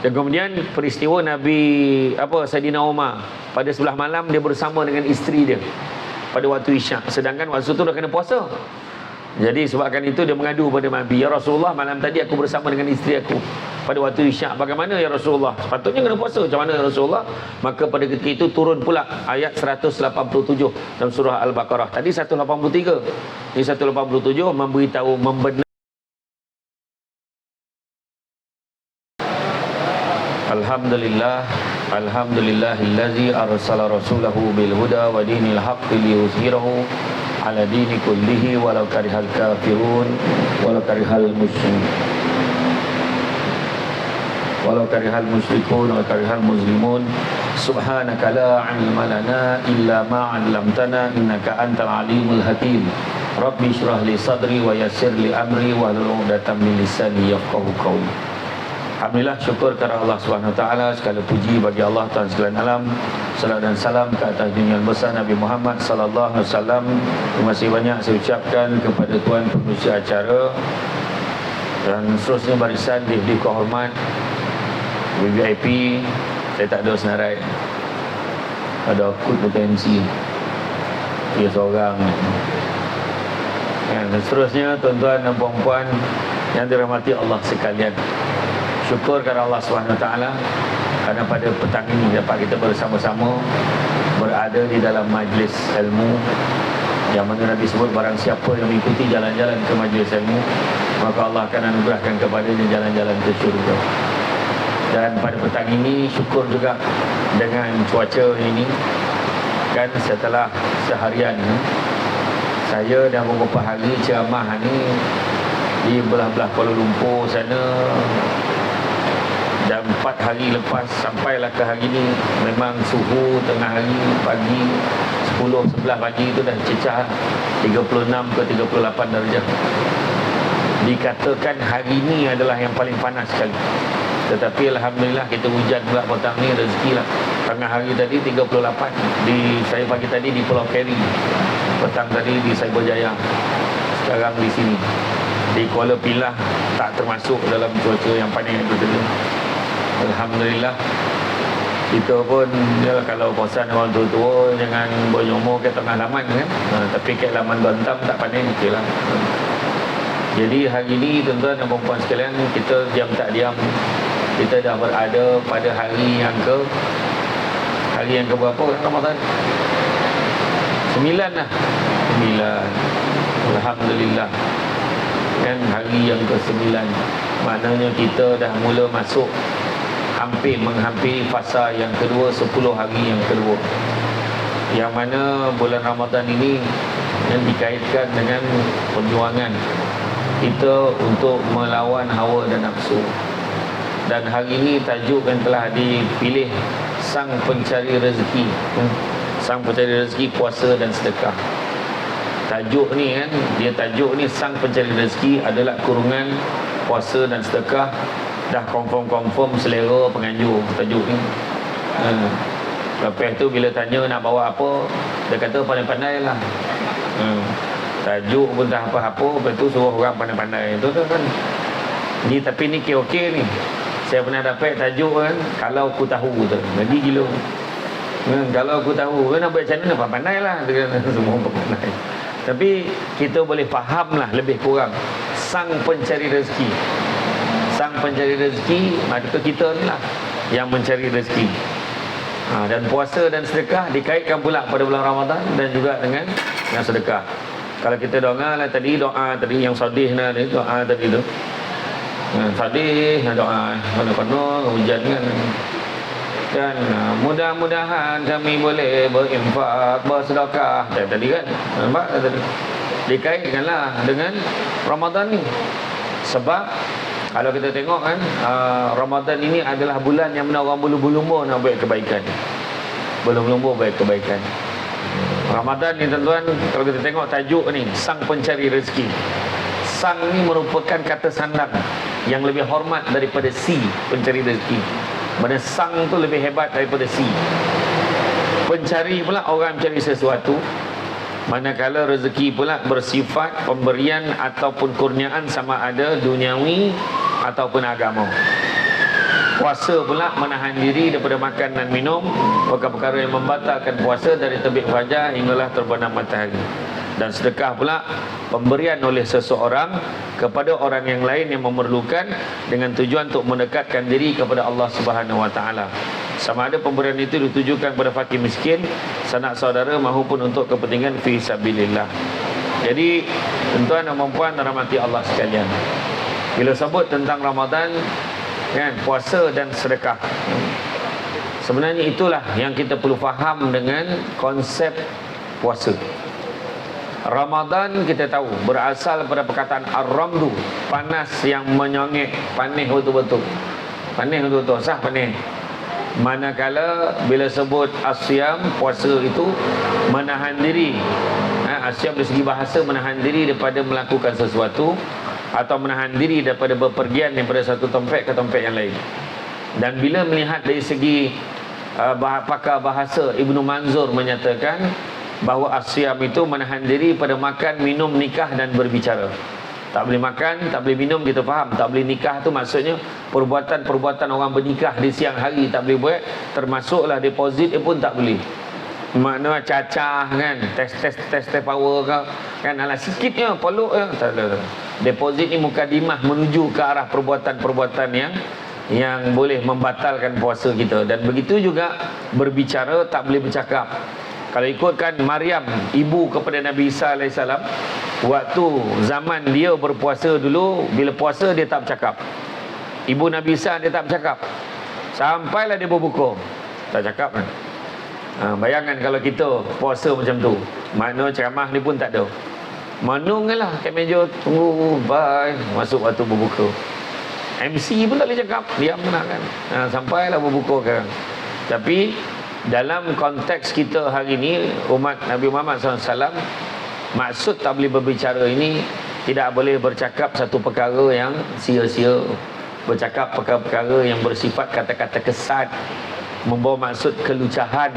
Dan kemudian peristiwa Nabi Saidina Umar pada sebelah malam dia bersama dengan isteri dia pada waktu Isyak, sedangkan waktu tu dah kena puasa. Jadi sebabkan itu dia mengadu pada Nabi, ya Rasulullah, malam tadi aku bersama dengan isteri aku pada waktu Isyak, bagaimana ya Rasulullah? Sepatutnya kena puasa, macam mana ya Rasulullah? Maka pada ketika itu turun pula ayat 187 dalam surah Al-Baqarah. Tadi 183, ini 187 memberitahu, membenar. Alhamdulillahillazi arsala rasulahu bil huda wa dinil haqqi liyuzhirahu ala dini kullihi walau karihal kafirun walau karihal musyrikun wa karihal muslimun. Subhanaka la ilma lana illa ma 'allamtana innaka antal alimul hakim. Rabbi shrah li sadri wa yassir li amri wahlul 'uqdatam min lisani yafqahu qawli. Alhamdulillah, syukur kepada Allah Subhanahu Wa Taala, segala puji bagi Allah Tuhan sekalian alam. Salam dan salam ke atas junjungan besar Nabi Muhammad sallallahu alaihi wasallam. Terima kasih banyak saya ucapkan kepada tuan pengurusi acara dan seterusnya barisan di kehormat VIP. Saya tak ada senarai, ada akut potensi dia seorang. Dan seterusnya tuan-tuan dan puan-puan yang dirahmati Allah sekalian, syukur kepada Allah SWT kerana pada petang ini dapat kita bersama-sama berada di dalam majlis ilmu yang mana Nabi sebut barang siapa yang mengikuti jalan-jalan ke majlis ilmu, maka Allah akan anugerahkan kepadanya jalan-jalan ke syurga. Dan pada petang ini syukur juga dengan cuaca ini, kan setelah seharian saya dah beberapa hari ceramah ni di belah-belah Kuala Lumpur sana, dan 4 hari lepas sampailah ke hari ni memang suhu tengah hari pagi 10-11 pagi itu dah cecah 36 ke 38 darjah. Dikatakan hari ni adalah yang paling panas sekali, tetapi alhamdulillah kita hujan pula petang ni, rezeki lah. Tengah hari tadi 38 saya pagi tadi di Pulau Keri, petang tadi di Cyberjaya, sekarang di sini di Kuala Pilah tak termasuk dalam cuaca yang panas itu tadi. Alhamdulillah, kita pun ya, kalau bosan orang tua-tua jangan berumur ke tengah laman kan, tapi ke laman bantam tak pandai okey lah. Jadi hari ini tuan-tuan dan puan-puan sekalian, kita diam tak diam kita dah berada pada hari yang ke berapa Ramadan? 9 lah. 9. Alhamdulillah. Kan hari yang ke-9, maknanya kita dah mula masuk menghampiri fasa yang kedua, 10 hari yang kedua, yang mana bulan Ramadan ini yang dikaitkan dengan perjuangan kita untuk melawan hawa dan nafsu. Dan hari ini tajuk yang telah dipilih, Sang Pencari Rezeki. Sang Pencari Rezeki, puasa dan sedekah. Tajuk ni kan, tajuk ni Sang Pencari Rezeki adalah kurungan puasa dan sedekah. Dah confirm selera penganjur tajuk ni. Lepas tu bila tanya nak bawa apa, dia kata pandai-pandai lah. Tajuk pun tak apa-apa, lepas tu suruh orang pandai-pandai. Itu kan. Ni tapi ni okey ni. Saya pernah dapat tajuk kan, kalau aku tahu tu. Jadi gila. Kalau aku tahu, nak buat macam mana, pandai lah. Semua pandai. Tapi kita boleh faham lah lebih kurang Sang Pencari Rezeki. Sang Pencari Rezeki, maka kita ni lah yang mencari rezeki. Dan puasa dan sedekah dikaitkan pula pada bulan Ramadan dan juga dengan sedekah. Kalau kita doa lah tadi, doa tadi yang sadih lah, doa tadi tu. Sadih doa penuh-penuh hujan kan. Dan mudah-mudahan kami boleh berinfak, bersedekah. Tadi kan, nampak tadi. Dikaitkanlah dengan Ramadan ni. Sebab kalau kita tengok kan, Ramadan ini adalah bulan yang mana orang berlumba-lumba nak buat kebaikan. Berlumba-lumba buat kebaikan. Ramadan ni tuan-tuan, kalau kita tengok tajuk ni, Sang Pencari Rezeki. Sang ni merupakan kata sandang yang lebih hormat daripada si pencari rezeki. Mana sang tu lebih hebat daripada si. Pencari pula orang mencari sesuatu, manakala rezeki pula bersifat pemberian ataupun kurniaan, sama ada duniawi ataupun agama. Puasa pula menahan diri daripada makan dan minum, perkara-perkara yang membatalkan puasa dari terbit fajar hinggalah terbenam matahari. Dan sedekah pula pemberian oleh seseorang kepada orang yang lain yang memerlukan dengan tujuan untuk mendekatkan diri kepada Allah Subhanahu Wa Taala. Sama ada pemberian itu ditujukan kepada fakir miskin, sanak saudara maupun untuk kepentingan fi sabilillah. Jadi tuan-tuan dan puan rahmati Allah sekalian, bila sebut tentang Ramadan kan, puasa dan sedekah, sebenarnya itulah yang kita perlu faham dengan konsep puasa. Ramadan kita tahu berasal pada perkataan ar-ramdu, panas yang menyongek, panih betul-betul. Panih betul-betul, sah panih. Manakala bila sebut asyam, puasa itu menahan diri. Asyam dari segi bahasa menahan diri daripada melakukan sesuatu atau menahan diri daripada berpergian daripada satu tempat ke tempat yang lain. Dan bila melihat dari segi pakar bahasa, Ibnu Manzur menyatakan bahawa asyam itu menahan diri pada makan, minum, nikah dan berbicara. Tak boleh makan, tak boleh minum, kita faham. Tak boleh nikah tu maksudnya perbuatan-perbuatan orang bernikah di siang hari tak boleh buat. Termasuklah deposit pun tak boleh. Maknanya cacah kan, test power kan, alah sikitnya peluk tak ada. Deposit ni mukadimah menuju ke arah perbuatan-perbuatan yang boleh membatalkan puasa kita. Dan begitu juga berbicara, tak boleh bercakap. Kalau ikutkan Maryam, ibu kepada Nabi Isa AS, waktu zaman dia berpuasa dulu, bila puasa dia tak bercakap. Ibu Nabi Isa dia tak bercakap sampailah dia berbuka, tak cakap kan. Bayangkan kalau kita puasa macam tu, makna ceramah ni pun tak ada, menung lah kat meja, tunggu bye, masuk waktu berbuka. MC pun tak boleh cakap, diam nak kan. Sampailah berbuka kan. Tapi dalam konteks kita hari ini, umat Nabi Muhammad SAW, maksud tak boleh berbicara ini, tidak boleh bercakap satu perkara yang sia-sia, bercakap perkara-perkara yang bersifat kata-kata kesat, membawa maksud kelucahan,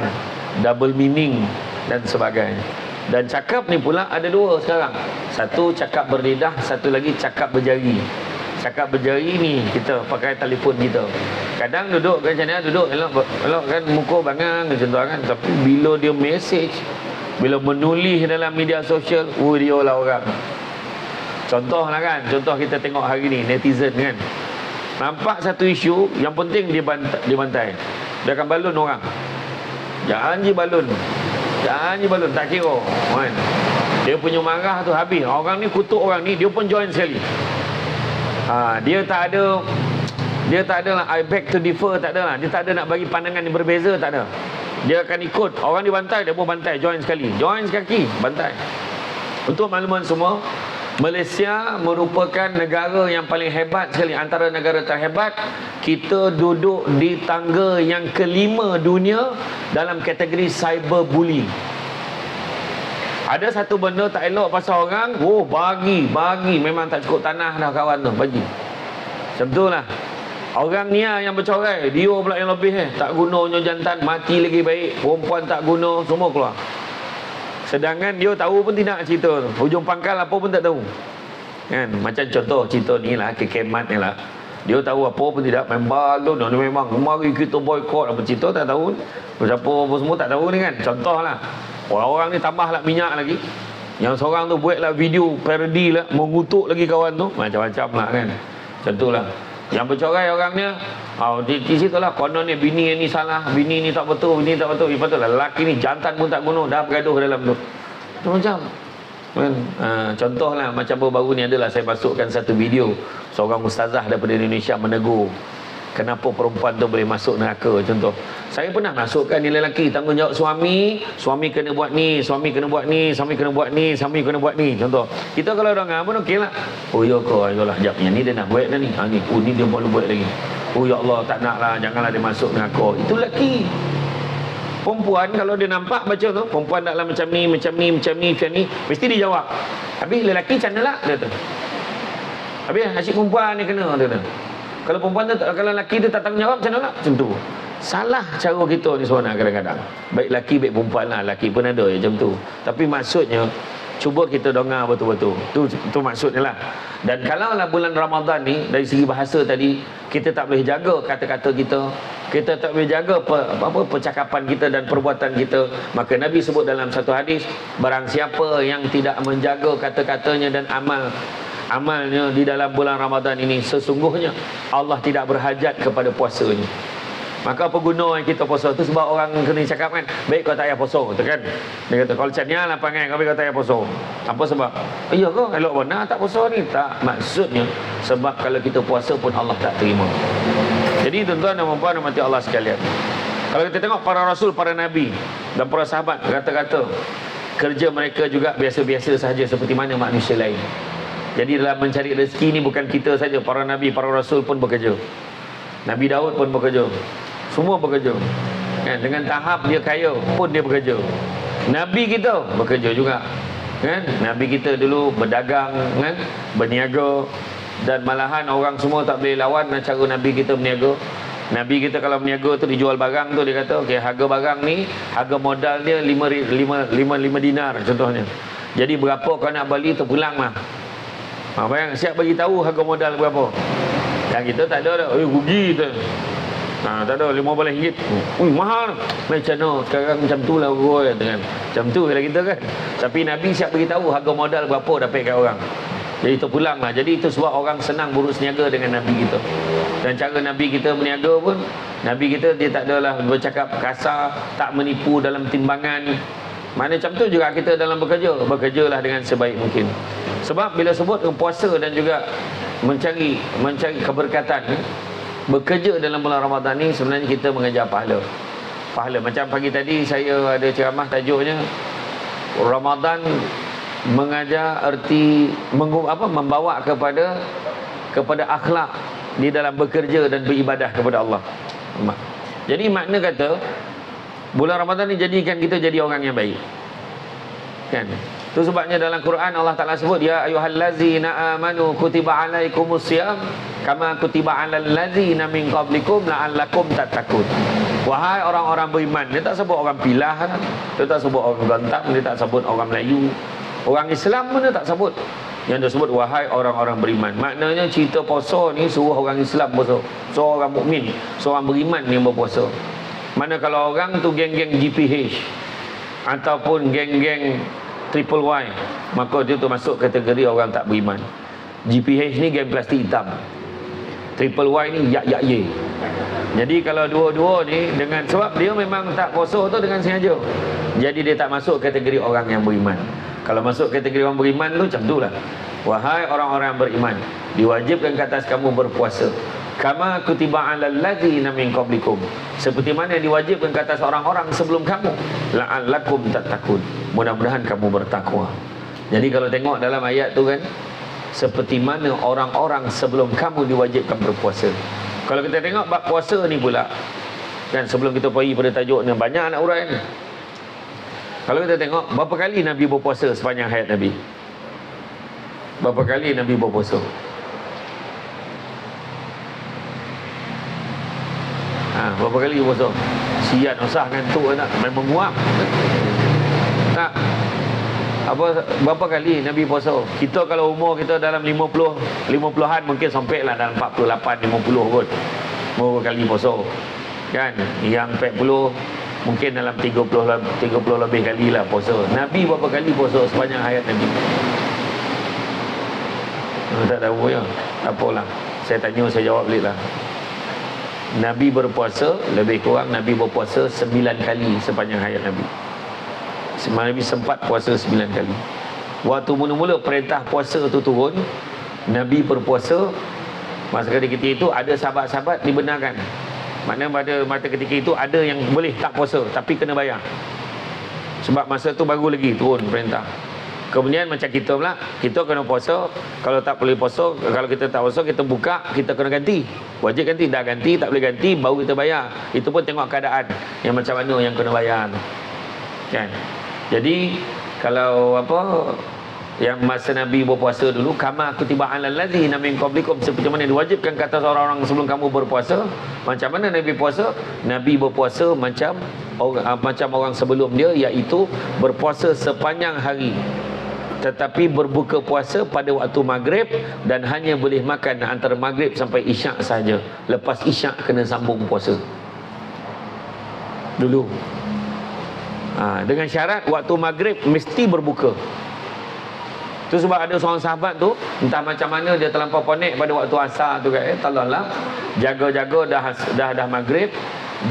double meaning dan sebagainya. Dan cakap ni pula ada dua sekarang. Satu cakap berlidah, satu lagi cakap berjari. Cakap berjari ni kita pakai telefon kita. Kadang duduk macam ni, duduk elok kan, muka bangang macam tu kan. Tapi bila dia message, bila menulis dalam media sosial, dia lah orang. Contoh lah kan, contoh kita tengok hari ni netizen kan, nampak satu isu yang penting dia bantai, dia akan balun orang. Jangan je balun, tak kira kan. Dia punya marah tu habis, orang ni kutuk orang ni, dia pun join sekali. Dia tak ada lah I beg to differ, tak ada lah. Dia tak ada nak bagi pandangan yang berbeza, tak ada. Dia akan ikut, orang dibantai, dia pun bantai, join sekali, bantai. Untuk makluman semua, Malaysia merupakan negara yang paling hebat sekali, antara negara terhebat. Kita duduk di tangga yang kelima dunia dalam kategori cyberbullying. Ada satu benda tak elok pasal orang, bagi memang tak cukup tanah dah kawan tu, bagi. Macam tu lah. Orang ni yang bercerai, dia pula yang lebih tak gunanya jantan, mati lagi baik, perempuan tak guna, semua keluar. Sedangkan dia tahu pun tidak cerita tu, hujung pangkal apa pun tak tahu kan. Macam contoh cerita ni lah, kekemat ni lah, dia tahu apa pun tidak, main balon ni memang mari kita boykot, apa cerita tak tahu, siapa apa semua tak tahu ni kan. Contoh lah, orang-orang ni tambahlah minyak lagi, yang seorang tu buatlah video parody lah, mengutuk lagi kawan tu, macam-macam lah kan. Macam tu lah. Yang bercerai orangnya, di situ lah konon ni bini ni salah, bini ni tak betul, lepas tu lah lelaki ni jantan pun tak guna, dah bergaduh dalam tu. Macam kan. Contoh lah, macam baru-baru ni adalah saya masukkan satu video seorang ustazah daripada Indonesia menegur kenapa perempuan tu boleh masuk neraka. Contoh, saya pernah masukkan ni lelaki, tanggungjawab suami kena buat ni, suami kena buat ni, suami kena buat ni, suami kena buat ni. Contoh, kita kalau dengar pun okey lah. Ya ke, ayolah jap, yang ni dia nak buat dah ni, ni dia baru buat lagi. Ya Allah, tak nak lah, janganlah dia masuk neraka. Itu lelaki. Perempuan kalau dia nampak baca tu, perempuan taklah macam ni, mesti dia jawab. Habis lelaki macam mana lah dia tu. Habis asyik perempuan ni kena dia tu. Kalau perempuan tu, kalau lelaki tu tak tanggungjawab, macam mana lah? Macam tu. Salah cara kita ni sebenarnya kadang-kadang. Baik lelaki, baik perempuan lah. Lelaki pun ada macam tu. Tapi maksudnya, cuba kita dengar betul-betul. Tu maksudnya lah. Dan kalaulah bulan Ramadan ni dari segi bahasa tadi kita tak boleh jaga kata-kata kita tak boleh jaga percakapan kita dan perbuatan kita, maka Nabi sebut dalam satu hadis, barang siapa yang tidak menjaga kata-katanya dan amalnya di dalam bulan Ramadan ini, sesungguhnya Allah tidak berhajat kepada puasanya. Maka apa guna yang kita puasa tu? Sebab orang kena cakap kan, baik kau tak payah puasa tu kan. Dia kata kalau cakap lah panggil kau tak payah puasa. Apa sebab? Iya ke? Elok benar tak puasa ni? Tak, maksudnya sebab kalau kita puasa pun Allah tak terima. Jadi tuan-tuan dan puan-puan rahmati Allah sekalian, kalau kita tengok para rasul, para nabi dan para sahabat, kata-kata kerja mereka juga biasa-biasa sahaja seperti mana manusia lain. Jadi dalam mencari rezeki ni bukan kita saja, para nabi, para rasul pun bekerja. Nabi Daud pun bekerja. Semua bekerja. Kan? Dengan tahap dia kaya pun dia bekerja. Nabi kita bekerja juga. Kan? Nabi kita dulu berdagang, kan? Berniaga, dan malahan orang semua tak boleh lawan dengan cara Nabi kita berniaga. Nabi kita kalau berniaga tu dijual barang tu, dia kata okey, harga barang ni, harga modal dia 5 dinar contohnya. Jadi berapa kau nak beli terpulang lah. Bayang, siap bagi tahu harga modal berapa. Yang kita tak ada dah. Rugi tu. Tak ada RM15. Mahal. Macam mana sekarang macam tu lah kan. Macam tu lah kita kan. Tapi Nabi siap bagi tahu harga modal berapa dapat kat orang. Jadi terpulang lah. Jadi itu sebab orang senang berus niaga dengan Nabi kita. Dan cara Nabi kita berniaga pun, Nabi kita dia tak adalah bercakap kasar, tak menipu dalam timbangan. Mana macam tu juga kita dalam bekerja. Bekerjalah dengan sebaik mungkin. Sebab bila sebut puasa dan juga mencari keberkatan, bekerja dalam bulan Ramadan ni sebenarnya kita mengejar pahala. Macam pagi tadi saya ada ceramah tajuknya Ramadan mengajar erti membawa kepada akhlak di dalam bekerja dan beribadah kepada Allah. Jadi makna kata bulan Ramadan ni jadikan kita jadi orang yang baik. Kan? Itu sebabnya dalam Quran Allah Ta'ala sebut, ya ayyuhallazina amanu kutiba alaikumusiyam kama kutiba alal ladzina min qablikum la'allakum tattaqun. Wahai orang-orang beriman. Dia tak sebut orang pilah, dia tak sebut orang gantam, dia tak sebut orang Melayu, orang Islam pun dia tak sebut. Yang dia sebut wahai orang-orang beriman. Maknanya cerita puasa ni suruh orang Islam puasa, suruh orang mukmin, seorang beriman yang berpuasa. Mana kalau orang tu geng-geng GPH ataupun geng-geng Triple Y, maka dia tu masuk kategori orang tak beriman. GPH ni geng plastik hitam, Triple Y ni yak-yak-ye. Jadi kalau dua-dua ni dengan, sebab dia memang tak puasa tu dengan sengaja, jadi dia tak masuk kategori orang yang beriman. Kalau masuk kategori orang beriman tu macam tu lah. Wahai orang-orang beriman, diwajibkan ke atas kamu berpuasa kama kutiba alal ladzina min qablikum, seperti mana yang diwajibkan ke atas orang-orang sebelum kamu, la'allakum tattaqun, mudah-mudahan kamu bertakwa. Jadi kalau tengok dalam ayat tu kan, seperti mana orang-orang sebelum kamu diwajibkan berpuasa. Kalau kita tengok bab puasa ni pula kan, sebelum kita pergi pada tajuk ni, banyak nak uraian. Kalau kita tengok berapa kali Nabi berpuasa sepanjang hayat Nabi? Berapa kali Nabi berpuasa? Berapa kali puasa? Siat usah ngantuk tak? Main menguap. Tak. Berapa kali Nabi puasa? Kita kalau umur kita dalam 50-an mungkin sampai lah dalam 48-50 kot. Berapa kali puasa? Kan? Yang 40 mungkin dalam 30 lebih kali lah puasa. Nabi berapa kali puasa sepanjang hayat Nabi? Tak tahu ya. Tak apalah. Saya tanya, saya jawab balik lah. Nabi berpuasa, lebih kurang Nabi berpuasa 9 kali sepanjang hayat Nabi. Nabi sempat puasa 9 kali. Waktu mula-mula perintah puasa tu turun, Nabi berpuasa. Masa ketika itu ada sahabat-sahabat dibenarkan. Maknanya pada masa ketika itu ada yang boleh tak puasa tapi kena bayar. Sebab masa tu baru lagi turun perintah. Kemudian macam kita pula, kita kena puasa. Kalau tak boleh puasa, kalau kita tak puasa, kita buka, kita kena ganti. Wajib ganti, dah ganti, tak boleh ganti, baru kita bayar. Itu pun tengok keadaan yang macam mana yang kena bayar kan. Jadi kalau yang masa Nabi berpuasa dulu, kama kutiba alal ladzina min qablikum, seperti mana diwajibkan ke atas orang-orang sebelum kamu berpuasa. Macam mana Nabi puasa? Nabi berpuasa macam orang sebelum dia, iaitu berpuasa sepanjang hari. tetapi berbuka puasa pada waktu maghrib dan hanya boleh makan antara maghrib sampai isyak saja. Lepas isyak kena sambung puasa dulu. Dengan syarat waktu maghrib mesti berbuka. Tu sebab ada seorang sahabat tu, entah macam mana dia terlampau ponek pada waktu asar tu kan, tolonglah jaga-jaga dah maghrib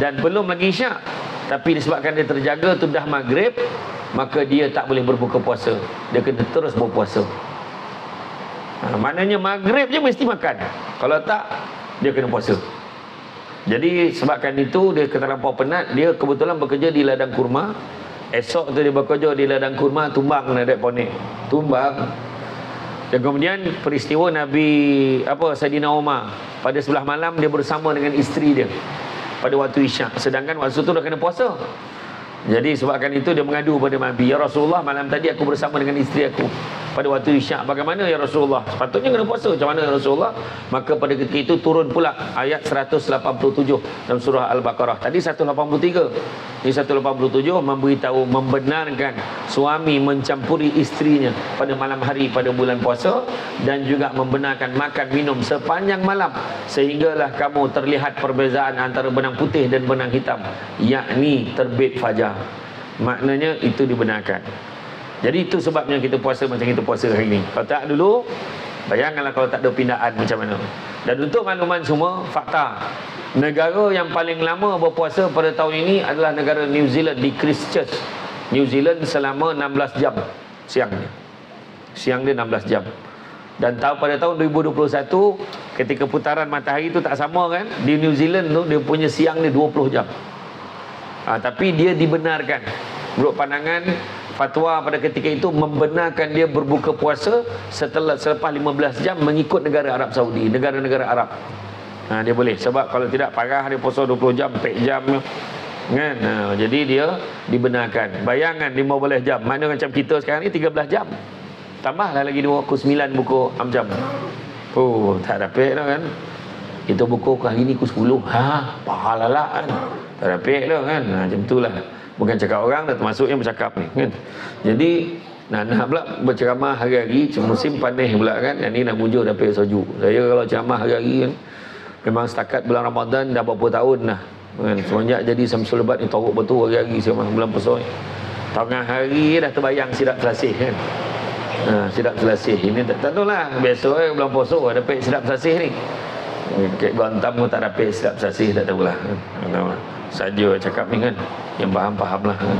dan belum lagi isyak, tapi disebabkan dia terjaga tu dah maghrib, maka dia tak boleh berbuka puasa, dia kena terus berpuasa. Maknanya maghrib je mesti makan, kalau tak dia kena puasa. Jadi sebabkan itu dia terlampau penat, dia kebetulan bekerja di ladang kurma. Esok tu dia bekerja di ladang kurma, tumbang naik ponek, tumbang. Dan kemudian peristiwa Nabi Saidina Umar pada sebelah malam dia bersama dengan isteri dia pada waktu isyak, sedangkan waktu tu dah kena puasa. Jadi sebabkan itu dia mengadu pada Nabi, "Ya Rasulullah, malam tadi aku bersama dengan isteri aku pada waktu isyak. Bagaimana ya Rasulullah? Sepatutnya kena puasa. Macam mana ya Rasulullah?" Maka pada ketika itu turun pula ayat 187 dalam surah Al-Baqarah. Tadi 183. Di 187 memberitahu, membenarkan suami mencampuri isterinya pada malam hari pada bulan puasa, dan juga membenarkan makan minum sepanjang malam sehinggalah kamu terlihat perbezaan antara benang putih dan benang hitam, yakni terbit fajar. Maknanya itu dibenarkan. Jadi itu sebabnya kita puasa macam kita puasa hari ini. Kalau tak dulu, bayangkanlah kalau tak ada pindaan macam mana. Dan untuk makluman semua, fakta, negara yang paling lama berpuasa pada tahun ini adalah negara New Zealand, di Christchurch, New Zealand, selama 16 jam siangnya. Siang dia 16 jam. Dan pada tahun 2021, ketika putaran matahari itu tak sama kan, di New Zealand tu dia punya siang dia 20 jam. Tapi dia dibenarkan. Menurut pandangan fatwa pada ketika itu membenarkan dia berbuka puasa selepas 15 jam mengikut negara Arab Saudi, negara-negara Arab. Dia boleh, sebab kalau tidak parah dia puasa 20 jam, 4 jam kan. Jadi dia dibenarkan. Bayangan 15 jam, mana macam kita sekarang ni 13 jam. Tambahlah lagi 2, pukul 9 buku 6 jam. Tak dapat dah kan. Kita buku hari ni pukul 10. Pahala lah kan. Tak dapat dah kan. Macam itulah. Bukan cakap orang, dah termasuk yang bercakap ni kan. Jadi nak pula berceramah hari-hari, musim panas pula kan. Yang ni nak muncul dapat sejuk. Saya kalau ceramah hari-hari kan, memang setakat bulan Ramadan dah berapa tahun dah kan. Semenjak jadi Samsul Lebat ni teruk betul hari-hari ceramah bulan puasa ni. Tengah hari dah terbayang sidap selasih kan. Sidap selasih ini tak tahu lah. Biasa bulan puasa dapat sidap selasih ni. Kek Gontam pun tak dapat sidap selasih, tak tahulah kan. Saja cakap ni kan, yang faham lah kan.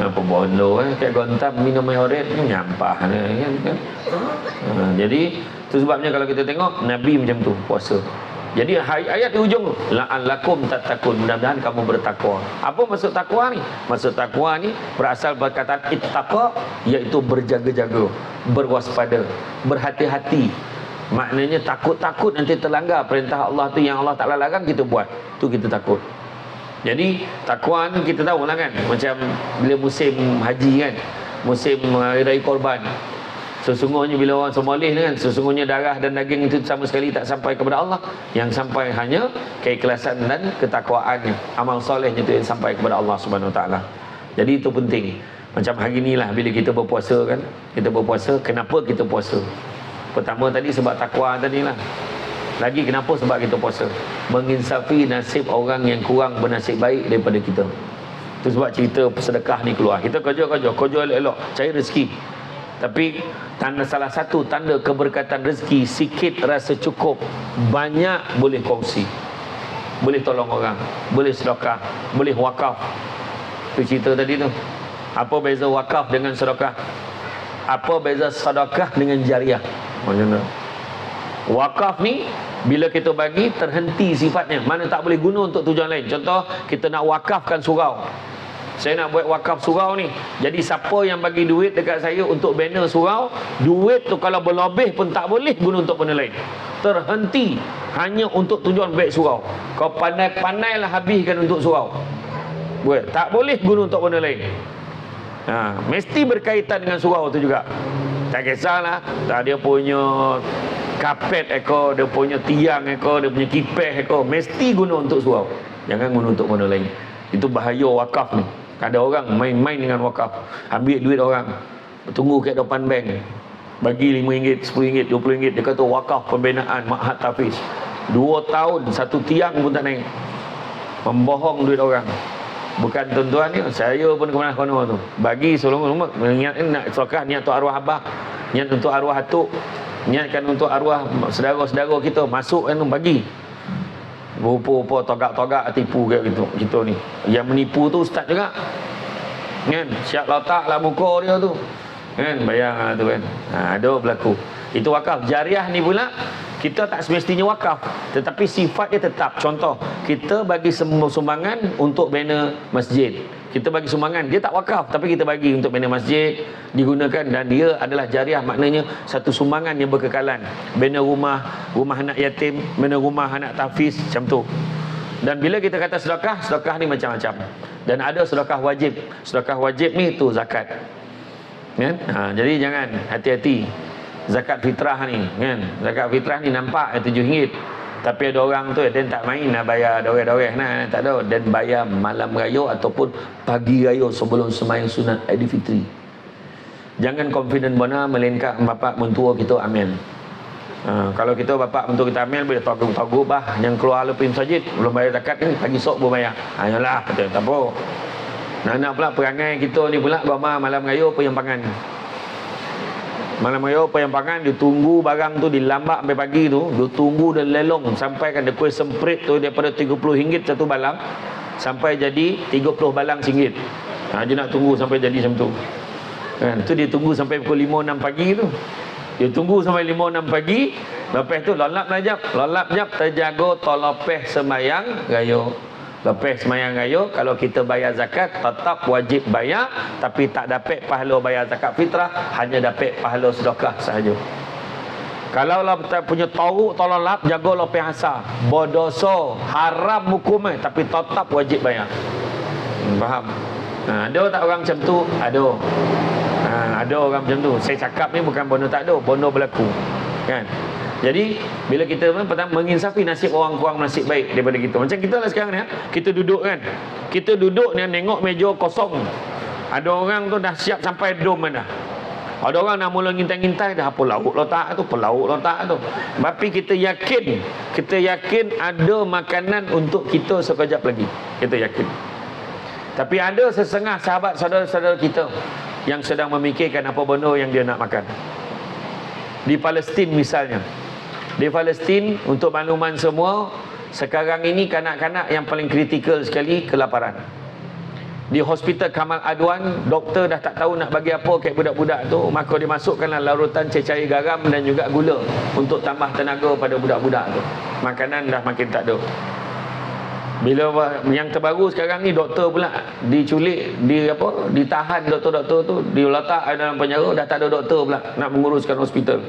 Apa bondo kayak Gontam minum air oret ni nyampah kan. Jadi itu sebabnya kalau kita tengok Nabi macam tu puasa. Jadi ayat di ujung, la'allakum tattaqun, mudah-mudahan kamu bertakwa. Apa maksud takwa ni? Maksud takwa ni berasal perkataan ittaqa, iaitu berjaga-jaga, berwaspada, berhati-hati. Maknanya takut-takut nanti terlanggar perintah Allah tu, yang Allah Ta'ala larang kita buat, tu kita takut. Jadi takwa ni kita tahu lah kan, macam bila musim haji kan, musim raya korban, sesungguhnya bila orang semoleh kan, sesungguhnya darah dan daging itu sama sekali tak sampai kepada Allah. Yang sampai hanya keikhlasan dan ketakwaannya, amal solehnya itu yang sampai kepada Allah Subhanahu Wa Taala. Jadi itu penting. Macam hari inilah bila kita berpuasa kan, kita berpuasa, kenapa kita puasa? Pertama tadi sebab takwa tadilah. Lagi kenapa? Sebab kita puasa, menginsafi nasib orang yang kurang bernasib baik daripada kita. Itu sebab cerita sedekah ni keluar. Kita kerja elok-elok cari rezeki. Tapi salah satu tanda keberkatan rezeki, sikit rasa cukup, banyak boleh kongsi, boleh tolong orang, boleh sedekah, boleh wakaf. Itu cerita tadi tu. Apa beza wakaf dengan sedekah? Apa beza sedekah dengan jariah? Macam mana? Wakaf ni bila kita bagi terhenti sifatnya, mana tak boleh guna untuk tujuan lain. Contoh kita nak wakafkan surau, saya nak buat wakaf surau ni, jadi siapa yang bagi duit dekat saya untuk banner surau, duit tu kalau berlebih pun tak boleh guna untuk benda lain, terhenti hanya untuk tujuan baik surau. Kau pandai-pandailah habiskan untuk surau, tak boleh guna untuk benda lain. Mesti berkaitan dengan surau tu juga. Tak kisahlah dia punya kapet ekor, dia punya tiang ekor, dia punya kipas ekor, mesti guna untuk surau, jangan guna untuk benda lain. Itu bahaya wakaf ni. Ada orang main-main dengan wakaf, ambil duit orang, tunggu kat depan bank, bagi RM5, RM10, RM20. Dia kata wakaf pembinaan Ma'had Tahfiz. 2 tahun 1 tiang pun tak naik. Membohong duit orang. Bukan tuan-tuan ni, saya pun kemana-mana tu. Bagi sebelum niat nak sedekah, niat untuk arwah abah, niat untuk arwah atuk, niatkan untuk arwah saudara-saudara kita, masukkan tu bagi. Rupa-rupa togak-togak tipu kayak gitu. Kita ni yang menipu tu ustaz juga. Kan? Siap letaklah muka dia tu. Kan? Bayang tu kan. Ada berlaku. Itu wakaf. Jariah ni pula kita tak semestinya wakaf, tetapi sifat dia tetap. Contoh, kita bagi sumbangan untuk bina masjid. Kita bagi sumbangan, dia tak wakaf, tapi kita bagi untuk bina masjid, digunakan, dan dia adalah jariah, maknanya satu sumbangan yang berkekalan. Bina rumah anak yatim, bina rumah anak tahfiz, macam tu. Dan bila kita kata sedekah, sedekah ni macam-macam. Dan ada sedekah wajib. Sedekah wajib ni tu zakat. Kan? Jadi jangan, hati-hati. Zakat fitrah ni kan, zakat fitrah ni nampak RM7, tapi ada orang tu dia tak main nak bayar doreh-doreh nah, tak ada, dan bayar malam raya ataupun pagi raya sebelum sembahyang sunat Aidilfitri. Jangan confident benar melainkan bapak mentua kita amil. Kalau kita bapak mentua kita amil boleh togok bah yang keluar lepin masjid belum bayar zakat ni, pagi sok boleh bayar. Yalah kata tak apa. Nak pula perangai kita ni pula goma malam raya penyampangan. Malam raya penyampangan, dia tunggu barang tu dilambak sampai pagi tu, dia tunggu dan lelong sampai kan dia kuih semprit tu daripada RM30 satu balang sampai jadi 30 balang RM1. Dia nak tunggu sampai jadi macam tu. Kan, tu dia tunggu sampai pukul 5-6 pagi tu. Dia tunggu sampai 5-6 pagi, lepas tu lolap jap terjaga tolopeh sembahyang raya. Lepas sembahyang raya, kalau kita bayar zakat tetap wajib bayar, tapi tak dapat pahala bayar zakat fitrah, hanya dapat pahala sedekah sahaja. Kalau lah punya tauruk tololap, jaga lopeh asar, berdosa, haram hukumnya, tapi tetap wajib bayar. Faham? Ada tak orang macam tu? Ada. Ada orang macam tu. Saya cakap ni bukan bono tak ada, bono berlaku. Kan? Jadi bila kita pertama menginsafi nasib orang kurang nasib baik daripada kita. Macam kita lah sekarang ni, kita duduk kan. Kita duduk ni tengok meja kosong. Ada orang tu dah siap sampai dom dah. Ada orang nak mula ngintai-ngintai dah, apa lauk letak tu, pelauk letak tu. Tapi kita yakin ada makanan untuk kita sekejap lagi. Kita yakin. Tapi ada sesengah sahabat saudara-saudara kita yang sedang memikirkan apa benda yang dia nak makan. Di Palestin misalnya. Di Palestin, untuk makluman semua, sekarang ini kanak-kanak yang paling kritikal sekali kelaparan. Di hospital Kamal Adwan, doktor dah tak tahu nak bagi apa kat budak-budak tu, maka dimasukkanlah larutan cecair garam dan juga gula untuk tambah tenaga pada budak-budak tu. Makanan dah makin tak ada. Bila yang terbaru sekarang ni, doktor pula diculik, ditahan doktor-doktor tu, diletak dalam penjara, dah tak ada doktor pula nak menguruskan hospital.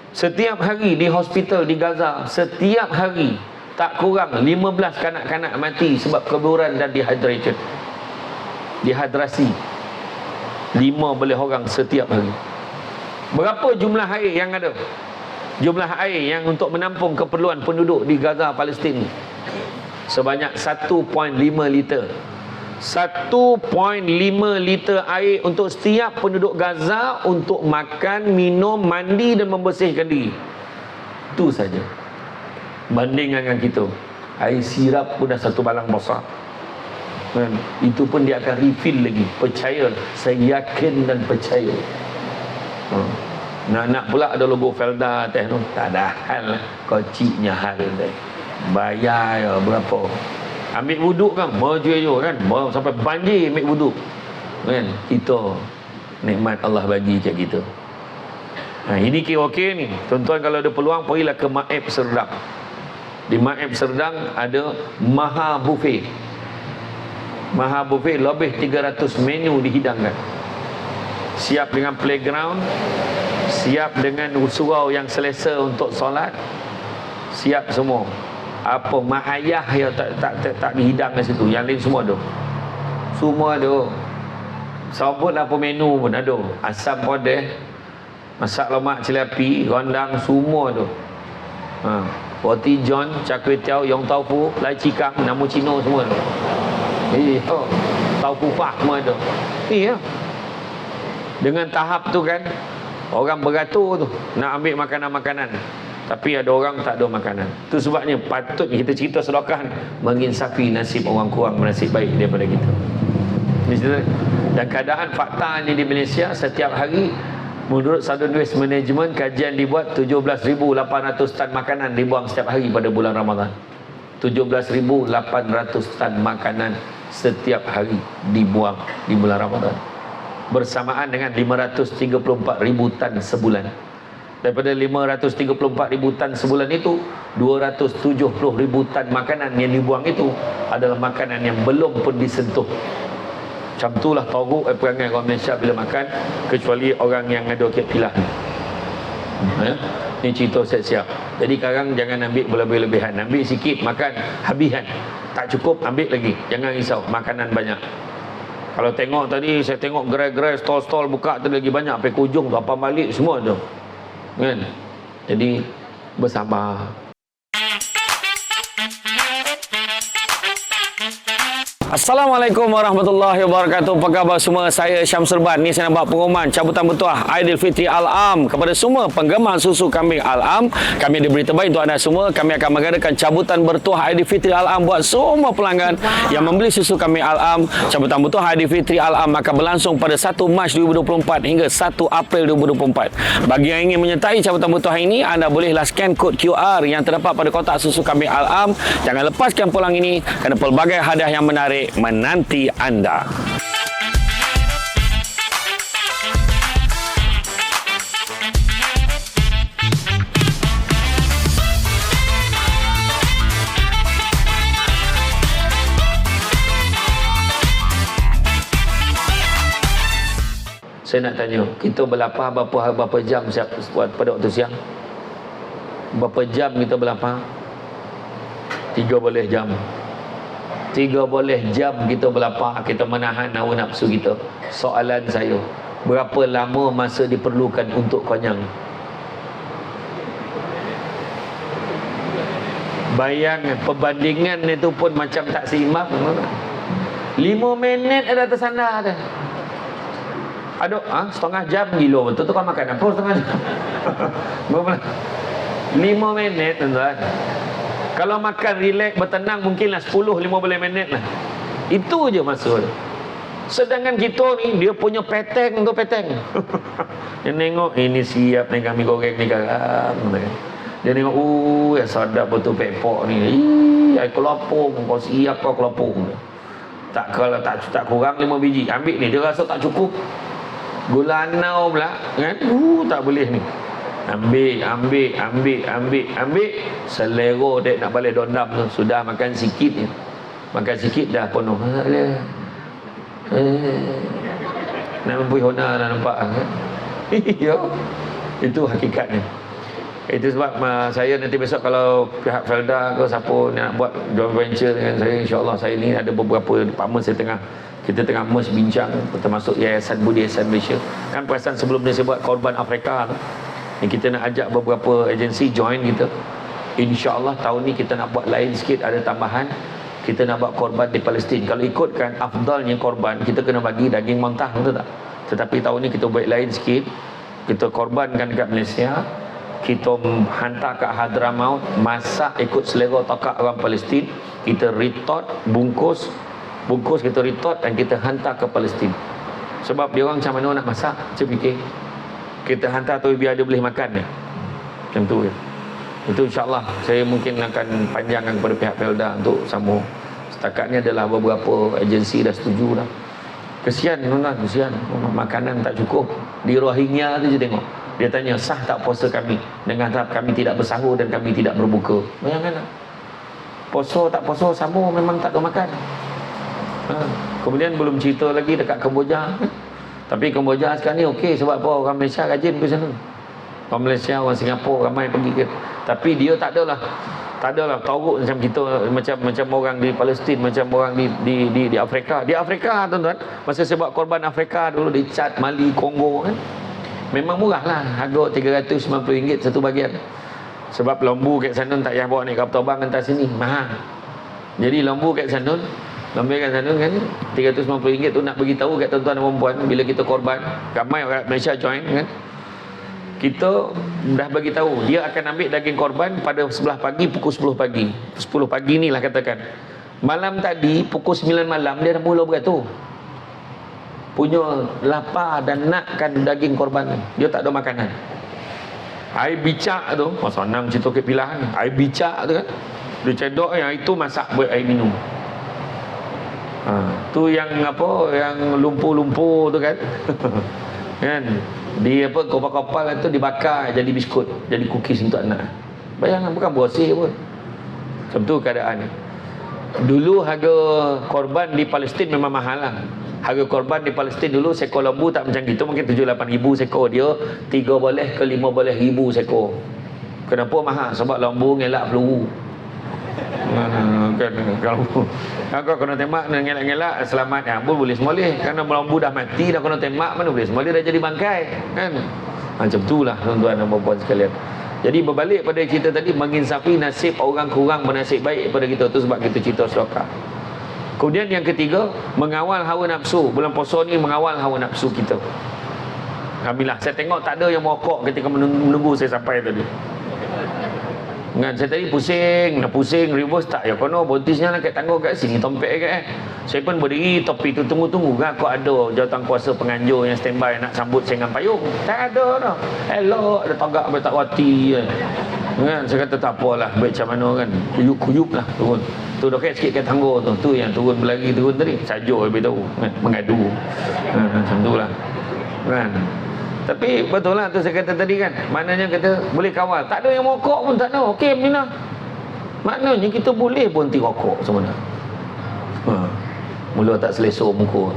Setiap hari di hospital di Gaza, setiap hari tak kurang 15 kanak-kanak mati sebab keburuan dan dehydrated. Dehidrasi. 5 boleh orang setiap hari. Berapa jumlah air yang ada? Jumlah air yang untuk menampung keperluan penduduk di Gaza, Palestin, sebanyak 1.5 liter. 1.5 liter air untuk setiap penduduk Gaza untuk makan, minum, mandi dan membersihkan diri. Itu saja. Bandingkan dengan kita, air sirap pun dah 1 balang besar. Itu pun dia akan refill lagi. Percaya, saya yakin dan percaya. Nak pula ada logo Felda atas tu, tak ada hal lah. Kociknya hal tu. Bayar ya, berapa? Ambil wuduk kan, maju kan, sampai banjir ambil wuduk kan. Kita nikmat Allah bagi kat kita. Ini kira-kira ni tuan-tuan, kalau ada peluang pergilah ke Maib Serdang. Di Maib Serdang ada Maha Buffet. Maha Buffet lebih 300 menu dihidangkan. Siap dengan playground, siap dengan surau yang selesa untuk solat, siap semua. Apa mak ayah yang tak dihidang di situ, yang lain semua ada. Semua ada. Sebut apa menu pun ada. Asam pedas, masak lemak cili api, rendang, semua ada. Roti john, char kway teow, yong tau fu, lai cikang, namu cino semua ada. Tau fu fah semua ada. Dengan tahap tu kan, orang beratur tu nak ambil makanan-makanan, tapi ada orang tak ada makanan. Tu sebabnya patut kita cerita sedekah menginsafi nasib orang kurang nasib baik daripada kita. Dan keadaan faktanya di Malaysia setiap hari menurut Southern Waste Management kajian dibuat 17,800 tan makanan dibuang setiap hari pada bulan Ramadan. 17,800 tan makanan setiap hari dibuang di bulan Ramadan, bersamaan dengan 534,000 tan sebulan. Daripada 534,000 tan sebulan itu, 270,000 tan makanan yang dibuang itu adalah makanan yang belum pun disentuh. Macam itulah teruk perangai orang Malaysia bila makan, kecuali orang yang ada kiat-pilah. Ni cerita siap-siap. Jadi sekarang jangan ambil berlebih-lebihan. Ambil sikit, makan habisan. Tak cukup, ambil lagi. Jangan risau, makanan banyak. Kalau tengok tadi, saya tengok gerai-gerai, stall-stall buka tu lagi banyak. Sampai ke ujung tu, apa balik semua tu. Kan? Jadi, bersabar. Assalamualaikum warahmatullahi wabarakatuh. Apa khabar semua? Saya Syamsul Ban. Ni saya nak buat pengumuman cabutan bertuah Aidilfitri Al-Am kepada semua penggemar susu kambing Al-Am. Kami ada berita baik untuk anda semua. Kami akan mengadakan cabutan bertuah Aidilfitri Al-Am buat semua pelanggan yang membeli susu kambing Al-Am. Cabutan bertuah Aidilfitri Al-Am akan berlangsung pada 1 Mac 2024 hingga 1 April 2024. Bagi yang ingin menyertai cabutan bertuah ini, anda bolehlah scan kod QR yang terdapat pada kotak susu kambing Al-Am. Jangan lepaskan peluang ini kerana pelbagai hadiah yang menarik menanti anda. Saya nak tanya, kita berlapar berapa jam pada waktu siang? Berapa jam kita berlapar? 3 jam. 3 jam kita berlapar, kita menahan hawa nafsu kita. Soalan saya, berapa lama masa diperlukan untuk kenyang? Bayang, perbandingan itu pun macam tak seimbang. 5 minit ada tersandar dah. Aduh, setengah jam gila. Betul tu kau makan apa setengah jam? 5 minit tuan-tuan. Kalau makan relax bertenang mungkinlah 10-15 minit lah. Itu je masa dia. Sedangkan kita ni dia punya peteng tu peteng. Dia tengok ini siap ni kami goreng ni garam. Dia tengok ya sadap betul pepok ni. Ai kelopong kau siap kau kelopong. Tak kalau tak kurang 5 biji. Ambil ni dia rasa tak cukup. Gula anau pula kan. Tak boleh ni. Ambil. Selera dek nak balik dondam tu. Sudah makan sikit je. Makan sikit dah penuh. Nak mempunyai hona dah nampak kan? Itu hakikatnya. Itu sebab saya nanti besok kalau pihak Felda ke siapa nak buat joint venture dengan saya, insyaAllah saya ni ada beberapa department kita tengah merge bincang, termasuk Yayasan Budi Ihsan Malaysia. Kan perasan sebelum ni saya buat Korban Afrika tu. Kita nak ajak beberapa agensi join kita. InsyaAllah tahun ni kita nak buat lain sikit, ada tambahan. Kita nak buat korban di Palestin. Kalau ikutkan afdalnya korban, kita kena bagi daging mentah, betul tak? Tetapi tahun ni kita buat lain sikit. Kita korbankan dekat Malaysia. Kita hantar kat Hadramaut, masak ikut selera takak orang Palestin. Kita retort, bungkus kita retort dan kita hantar ke Palestin. Sebab dia orang macam mana nak masak, saya fikir kita hantar tu biar dia boleh makan dia. Macam tu je. Itu insyaAllah saya mungkin akan panjangkan kepada pihak Felda untuk sambung. Setakat ni adalah beberapa agensi dah setuju dah. Kesian tuan-tuan, kesian. Makanan tak cukup. Di Rohingya tu je tengok. Dia tanya, sah tak puasa kami? Dengan tahap kami tidak bersahur dan kami tidak berbuka. Bayangkan tak? Puasa tak puasa, sahur memang tak ada makan. Kemudian belum cerita lagi dekat Kemboja. Tapi Kemboja sekarang ni okey sebab apa? Orang Malaysia rajin pergi sana. Orang Malaysia, orang Singapura ramai pergi ke. Tapi dia tak adalah teruk macam kita, macam orang di Palestin, macam orang di Afrika. Di Afrika tuan-tuan, masa saya buat korban Afrika dulu di Chad, Mali, Kongo kan, memang murah lah, harga RM390 satu bahagian. Sebab lembu kat sana tak payah bawa naik kapal terbang hantar sini, mahal. Jadi lembu kat sana Ambil kan sana kan RM390 tu nak bagi tahu kat tuan-tuan dan puan bila kita korban, ramai orang Malaysia join kan. Kita dah bagi tahu dia akan ambil daging korban pada sebelah pagi pukul 10 pagi. 10 pagi ni lah katakan. Malam tadi pukul 9 malam dia dah mula beratur. Punya lapar dan nakkan daging korban. Dia tak ada makanan. Air bicak tu, senang cerita ke pilihan. Air bicak tu kan. Dia cedok yang itu masak buat air minum. Tu yang apa, yang lumpur-lumpur tu kan. Kan? Di apa kopal-kopal tu dibakar jadi biskut, jadi cookies untuk anak. Bayangkan bukan bersih pun. Macam tu keadaan. Dulu harga korban di Palestin memang mahal lah. Harga korban di Palestin dulu seekor lembu tak macam gitu, mungkin 7-8 ribu seekor, dia 3 boleh ke 5 boleh ribu seekor. Kenapa mahal? Sebab lembu ngelak peluru. Kan kalau kena tembak dan ngelak-ngelak selamat ya pun boleh semoleh, kerana lembu dah mati dah kena tembak mana boleh semoleh, dah jadi bangkai kan. Macam itulah tuan-tuan dan puan sekalian. Jadi berbalik pada cerita tadi, menginsafi nasib orang kurang bernasib baik pada kita tu sebab kita cerita sedekah. Kemudian yang ketiga, mengawal hawa nafsu. Bulan puasa ni mengawal hawa nafsu kita. Alhamdulillah saya tengok tak ada yang merokok ketika menunggu saya sampai tadi. Kan saya tadi pusing, nak pusing reverse tak ya kono bontisnya nak kat tangga kat sini tompek kat Saya pun berdiri topi tu tunggu-tunggu kan kau ada jawatan kuasa penganjur yang standby nak sambut saya dengan payung. Tak ada dah. Elok ada tagak sampai tak rati kan. Saya kata tak apalah, baik macam mana kan. Kuyup-kuyup lah turun. Tu dah kait sikit kat tangga tu. Tu yang turun berlari turun tadi. Sajuk lebih tahu kan, mengadu. Macam itulah. Kan. Tapi betul lah tu saya kata tadi kan. Maknanya kata boleh kawal. Tak ada yang merokok pun tak ada. Okey Mina. Maknanya kita boleh berhenti rokok sebenarnya. Mula tak selesa muka.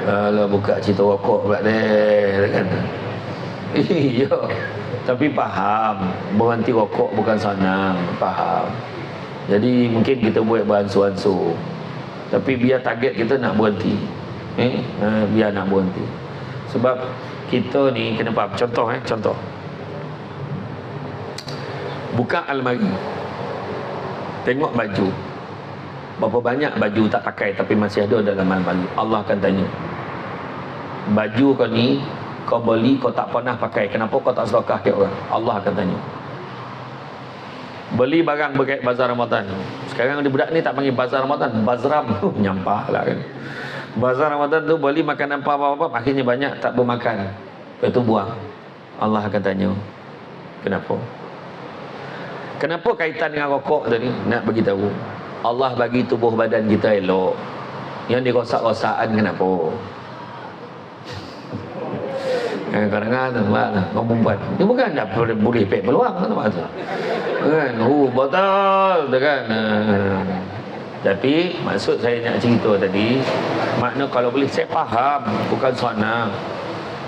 Alah buka cerita rokok pula deh kan. Iya. Tapi faham berhenti rokok bukan senang. Faham. Jadi mungkin kita buat beransur-ansur. Tapi biar target kita nak berhenti. Biar nak berhenti. Sebab kita ni kena faham. Contoh. Buka almari. Tengok baju. Berapa banyak baju tak pakai tapi masih ada dalam almari. Allah akan tanya. Baju kau ni kau beli kau tak pernah pakai. Kenapa kau tak sedekah ke orang? Allah akan tanya. Beli barang berkait bazar Ramadan. Sekarang ada budak ni tak panggil bazar Ramadan, bazram. Nyampah lah kan. Bazar Ramadan tu beli makanan apa-apa, akhirnya banyak tak bermakan. Lepas tu buang. Allah akan tanya. Kenapa? Kenapa kaitan dengan rokok tadi? Nak bagi tahu. Allah bagi tubuh badan kita elok. Yang dirosak-rosakan kenapa? Kadang-kadang orang perempuan dia bukan tak boleh pek peluang kan, betul tu kan. Tapi maksud saya nak cerita tadi, makna kalau boleh saya faham bukan senang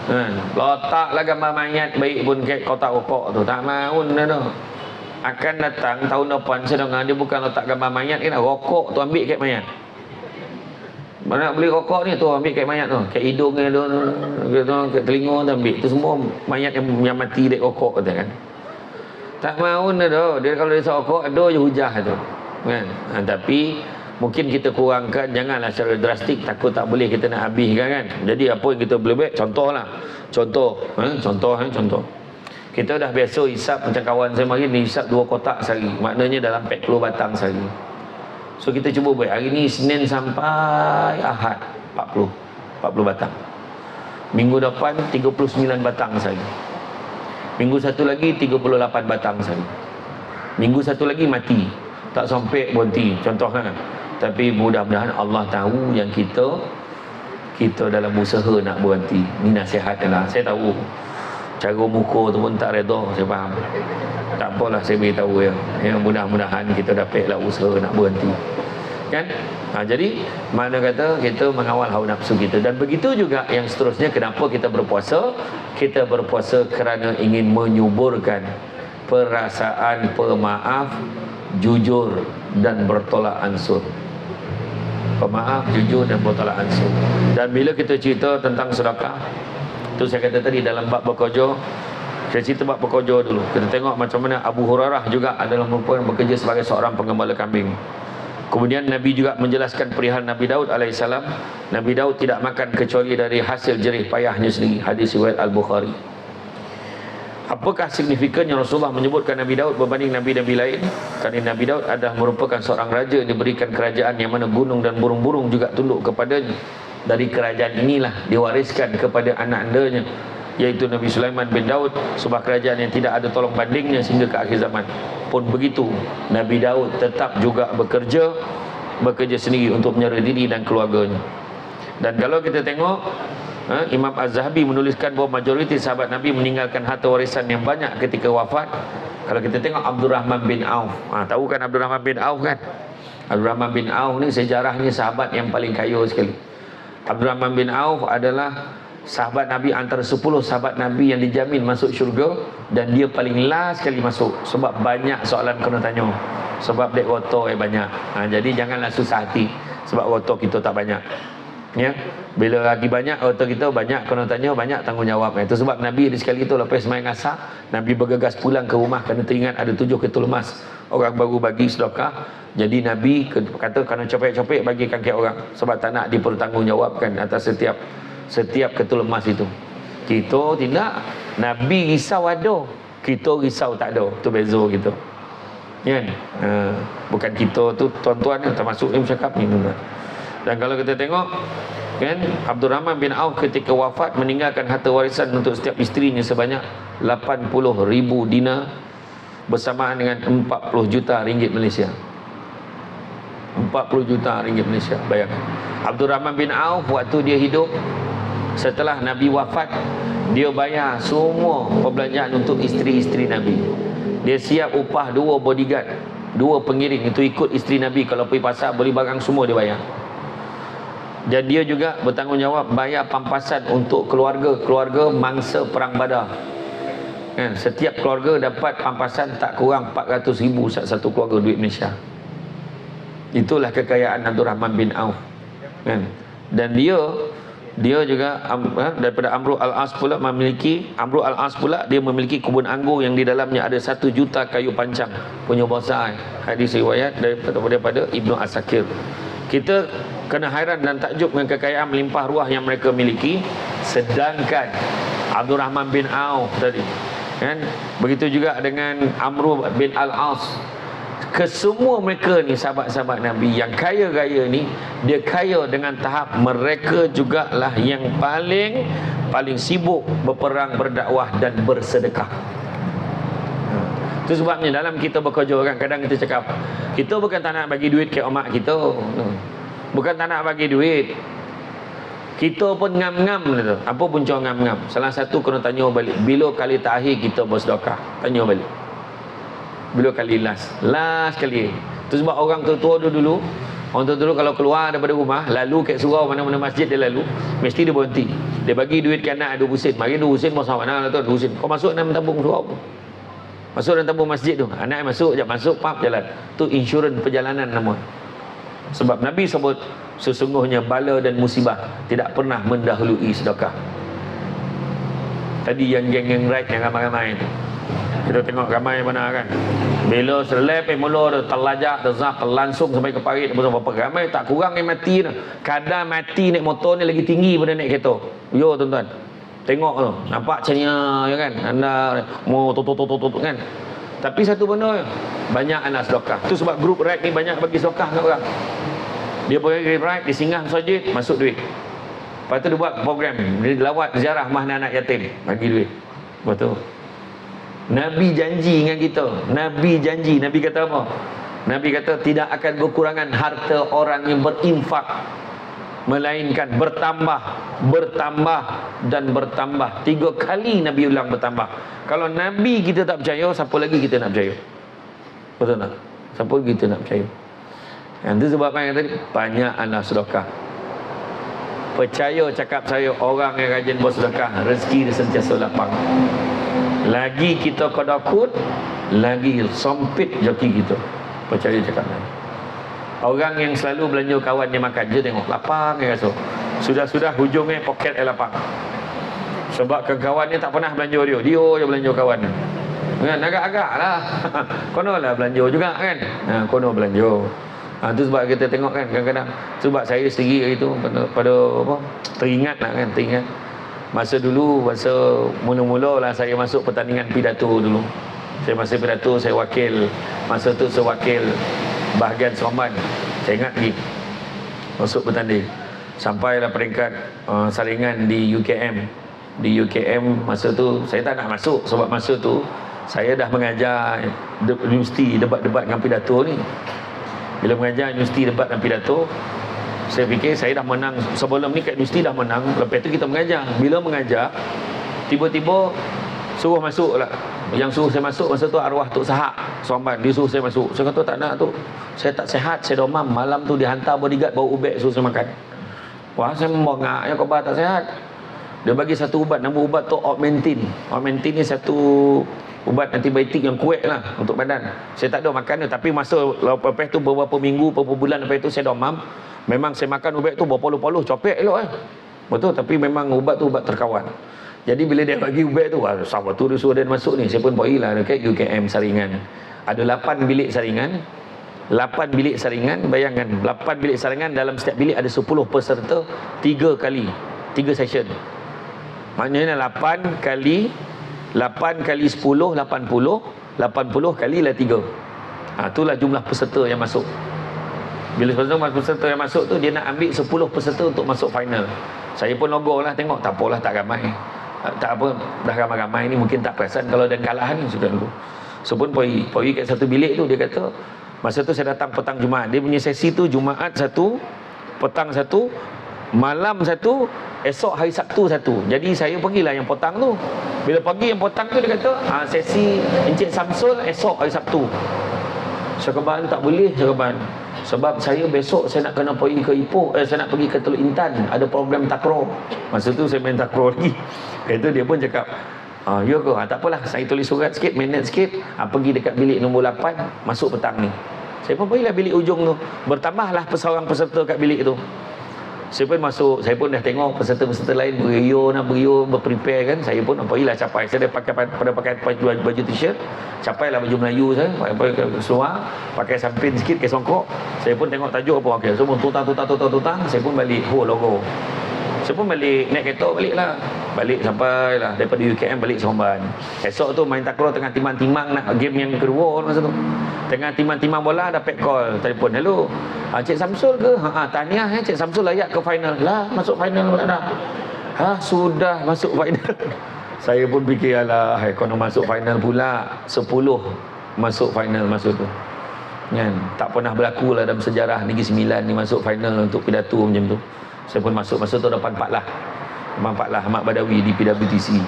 kan. Letaklah gambar mayat baik pun kau tak rokok tu tak maun dah tu. Akan datang tahun depan saya dengar dia bukan letak gambar mayat, dia nak rokok tu ambil kat mayat. Mana nak beli rokok ni tu ambil kat mayat tu, kat hidung dia tu, kat telinga tu ambil. Tu semua mayat yang mati dek rokok kata kan. Tak maun dah tu. Dia kalau dia rokok ada je hujah tu. Kan? Tapi mungkin kita kurangkan, janganlah secara drastik, takut tak boleh kita nak habiskan kan. Jadi apa yang kita boleh buat, contoh. Kita dah biasa hisap macam kawan saya mari ni hisap 2 kotak sehari. Maknanya dalam 40 batang sehari. So kita cuba buat hari ni Senin sampai Ahad 40 batang. Minggu depan 39 batang sehari. Minggu satu lagi 38 batang sehari. Minggu satu lagi mati. Tak sampai berhenti. Contoh kan. Tapi mudah-mudahan Allah tahu yang kita dalam usaha nak berhenti. Ni nasihat adalah. Saya tahu cara muka tu pun tak reda, saya faham. Tak apalah saya beritahu ya. Mudah-mudahan kita dapatlah usaha nak berhenti. Kan? Jadi mana kata kita mengawal hawa nafsu kita. Dan begitu juga yang seterusnya, kenapa kita berpuasa? Kita berpuasa kerana ingin menyuburkan perasaan pemaaf, jujur dan bertolak ansur. Pemaaf, jujur dan bertolak ansur. Dan bila kita cerita tentang sedekah, tu saya kata tadi dalam bab bekerja, saya cerita bab bekerja dulu. Kita tengok macam mana Abu Hurairah juga adalah merupakan bekerja sebagai seorang penggembala kambing. Kemudian Nabi juga menjelaskan perihal Nabi Daud alaihissalam. Nabi Daud tidak makan kecuali dari hasil jerih payahnya sendiri. Hadis riwayat Al-Bukhari. Apakah signifikannya Rasulullah menyebutkan Nabi Daud berbanding Nabi-Nabi lain? Kerana Nabi Daud adalah merupakan seorang raja yang diberikan kerajaan yang mana gunung dan burung-burung juga tunduk kepadanya. Dari kerajaan inilah diwariskan kepada anak-andanya, yaitu Nabi Sulaiman bin Daud, sebuah kerajaan yang tidak ada tolong bandingnya sehingga ke akhir zaman. Pun begitu, Nabi Daud tetap juga bekerja sendiri untuk menyara diri dan keluarganya. Dan kalau kita tengok, Imam Az-Zahabi menuliskan bahawa majoriti sahabat Nabi meninggalkan harta warisan yang banyak ketika wafat. Kalau kita tengok Abdul Rahman bin Auf, tahu kan Abdul Rahman bin Auf kan? Abdul Rahman bin Auf ni sejarahnya sahabat yang paling kaya sekali. Abdul Rahman bin Auf adalah sahabat Nabi antara 10 sahabat Nabi yang dijamin masuk syurga, dan dia paling last sekali masuk sebab banyak soalan kena tanya, sebab dek water banyak. Jadi janganlah susah hati sebab water kita tak banyak. Ya, bila lagi banyak water kita banyak kena tanya, banyak tanggungjawab. Itu sebab Nabi ada sekali itu lepas sembahyang asar, Nabi bergegas pulang ke rumah kerana teringat ada 7 ketul emas orang baru bagi sedekah. Jadi Nabi kata kena copek-copek bagikan ke orang sebab tak nak dipertanggungjawabkan atas setiap ketul emas itu. Kita tidak. Nabi risau ada, kita risau tak ada. Tu beza kita. Kan? Bukan kita tu tuan-tuan yang termasuk yang bercakap ni. Dan kalau kita tengok kan, Abdul Rahman bin Auf ketika wafat meninggalkan harta warisan untuk setiap isterinya sebanyak 80,000 dinar bersamaan dengan 40 juta ringgit Malaysia. 40 juta ringgit Malaysia, bayangkan. Abdul Rahman bin Auf waktu dia hidup, setelah Nabi wafat, dia bayar semua perbelanjaan untuk isteri-isteri Nabi. Dia siap upah 2 bodyguard, 2 pengiring, itu ikut isteri Nabi. Kalau pergi pasar beli barang semua dia bayar. Dan dia juga bertanggungjawab bayar pampasan untuk keluarga mangsa perang Badar. Kan? Setiap keluarga dapat pampasan tak kurang 400,000 satu keluarga duit Malaysia. Itulah kekayaan Abdul Rahman bin Auf. Kan? Dan dia juga daripada Amru Al-As pula dia memiliki kebun anggur yang di dalamnya ada 1 juta kayu pancang punya bonsai. Hadis riwayat daripada Ibnu Asakir. Kita kena hairan dan takjub dengan kekayaan melimpah ruah yang mereka miliki, sedangkan Abdul Rahman bin Auf tadi kan, begitu juga dengan Amru bin Al-As. Kesemua mereka ni sahabat-sahabat Nabi yang kaya-kaya ni, dia kaya dengan tahap mereka jugalah yang paling sibuk berperang, berdakwah dan bersedekah. Itu sebabnya dalam kita bekerja kan, kadang kita cakap kita bukan tak nak bagi duit ke mak kita, bukan tak nak bagi duit, kita pun ngam-ngam gitu. Apa punca ngam-ngam? Salah satu kena tanya balik, bila kali terakhir kita bersedekah? Tanya balik, bila kali last kali. Itu sebab orang tua-tua dulu kalau keluar daripada rumah, lalu kat surau mana-mana masjid dia lalu, mesti dia berhenti. Dia bagi duit ke anak 2 sen. Mari 2 sen mau sama mana tu 2 sen. Kau masuk dalam tabung surau. Masuk dalam tabung masjid tu. Anak masuk, pap jalan. Tu insurans perjalanan nama. Sebab Nabi sebut sesungguhnya bala dan musibah tidak pernah mendahului sedekah. Tadi yang geng-geng ride yang ramai-ramai tu, kita tengok ramai mana kan, bila selep mula terlajak, terzak, terlangsung sampai ke parit, berapa ramai, tak kurang yang mati tu. Kadang mati naik motor ni lagi tinggi pada naik kereta. Yo tuan-tuan, tengok tu, nampak macamnya ya kan, anda mau tutup kan. Tapi satu benda, banyak anak sedekah. Tu sebab grup ride ni banyak bagi sedekah kat orang. Dia pergi ride, dia singgah masjid, masuk duit. Lepas tu dia buat program, dia lawat ziarah mahna anak yatim, bagi duit. Betul. Nabi janji dengan kita. Nabi janji. Nabi kata apa? Nabi kata tidak akan berkurangan harta orang yang berinfak, melainkan bertambah dan bertambah. 3 kali Nabi ulang bertambah. Kalau Nabi kita tak percaya, siapa lagi kita nak percaya? Betul tak? Siapa lagi kita nak percaya? Yang itu sebab yang tadi banyak anak sedekah. Percaya cakap saya, orang yang rajin bersedekah, rezeki dia sentiasa lapang. Lagi kita kedakut, lagi sempit joki kita. Percaya cakap saya. Orang yang selalu belanja kawan dia makan, dia tengok lapang dia rasa. Sudah-sudah hujungnya poket dia lapang. Sebab kawan dia tak pernah belanja dia je belanja kawan dia. Kan agak-agak lah. Kono lah belanja juga kan. Kono belanja. Itu sebab kita tengok kan kadang-kadang, sebab saya sendiri hari tu pada apa, teringat masa dulu, masa mula-mula lah saya masuk pertandingan pidato dulu. Saya masa pidato, saya wakil, masa tu saya wakil bahagian Seremban. Saya ingat lagi masuk bertanding, sampailah peringkat saringan di UKM. Di UKM masa tu saya tak nak masuk, sebab masa tu saya dah mengajar universiti debat-debat dengan pidato ni. Bila mengajar universiti debat dan pidato, saya fikir saya dah menang sebelum ni kat universiti, dah menang. Lepas tu kita mengajar. Bila mengajar, tiba-tiba suruh masuk lah. Yang suruh saya masuk masa tu arwah Tok Sahak Seremban. Dia suruh saya masuk. Saya kata tak nak tu, saya tak sihat, saya demam. Malam tu dia hantar bodyguard bawa ubat suruh saya makan. Wah, saya membongak ya, khabar tak sihat. Dia bagi satu ubat, nama ubat tu Augmentin. Augmentin ni satu ubat antibiotik yang kuat lah untuk badan. Saya tak ada makan dia, tapi masa lepas tu beberapa minggu, beberapa bulan lepas tu saya demam. Memang saya makan ubat tu berpuluh-puluh, copek elok betul, tapi memang ubat tu ubat terkawan. Jadi bila dia bagi ubat tu, sahabat tu dia suruh dia masuk ni, saya pun pergi lah dekat UKM Saringan. Ada 8 bilik saringan. 8 bilik saringan, bayangkan 8 bilik saringan, dalam setiap bilik ada 10 peserta, 3 kali 3 session. Maknanya 8 kali 10, 80 kali lah 3. Itulah jumlah peserta yang masuk. Bila peserta yang masuk tu, dia nak ambil 10 peserta untuk masuk final. Saya pun logo lah, tengok tak apalah, tak ramai. Tak apa, dah ramai-ramai ni mungkin tak perasan kalau ada kalahan ni sudah dulu. So pun pergi kat satu bilik tu, dia kata masa tu saya datang petang Jumaat. Dia punya sesi tu Jumaat satu, petang satu, malam satu, esok hari Sabtu satu. Jadi saya pergilah yang petang tu. Bila pergi yang petang tu, dia kata sesi Encik Samsul esok hari Sabtu. Syakaban tak boleh, Syakaban, sebab saya besok saya nak kena pergi ke Ipoh, saya nak pergi ke Teluk Intan, ada program takraw. Masa tu saya main takraw lagi. Itu dia pun cakap, ya ke? Tak apalah, saya tulis surat sikit, manage sikit, pergi dekat bilik nombor 8, masuk petang ni. Saya pun pergilah bilik ujung tu. Bertambahlah seorang peserta kat bilik tu. Saya pun masuk, saya pun dah tengok peserta-peserta lain beriur, berprepare kan. Saya pun pergilah capai. Saya dah pakai baju t-shirt, capailah baju Melayu saya, pakai seluar, pakai sampin sikit, pakai songkok. Saya pun tengok tajuk apa, okey, semua tutang. Saya pun balik, logo. Saya pun balik, naik kereta balik lah. Balik sampailah daripada UKM balik Seremban. Esok tu main takraw tengah timang-timang nak game yang kedua masa tu. Tengah timang-timang bola, dapat call telefon. Hello, Cik Samsul ke? Tahniah Cik Samsul layak ke final. Lah, masuk final pula dah. Sudah masuk final. Saya pun fikir, alah, kalau masuk final pula 10 masuk final masa tu. Kan? Tak pernah berlaku lah dalam sejarah Negeri Sembilan ni masuk final untuk pidato macam tu. Saya pun masuk masa tu depan Pak Lah Ahmad Badawi di PWTC.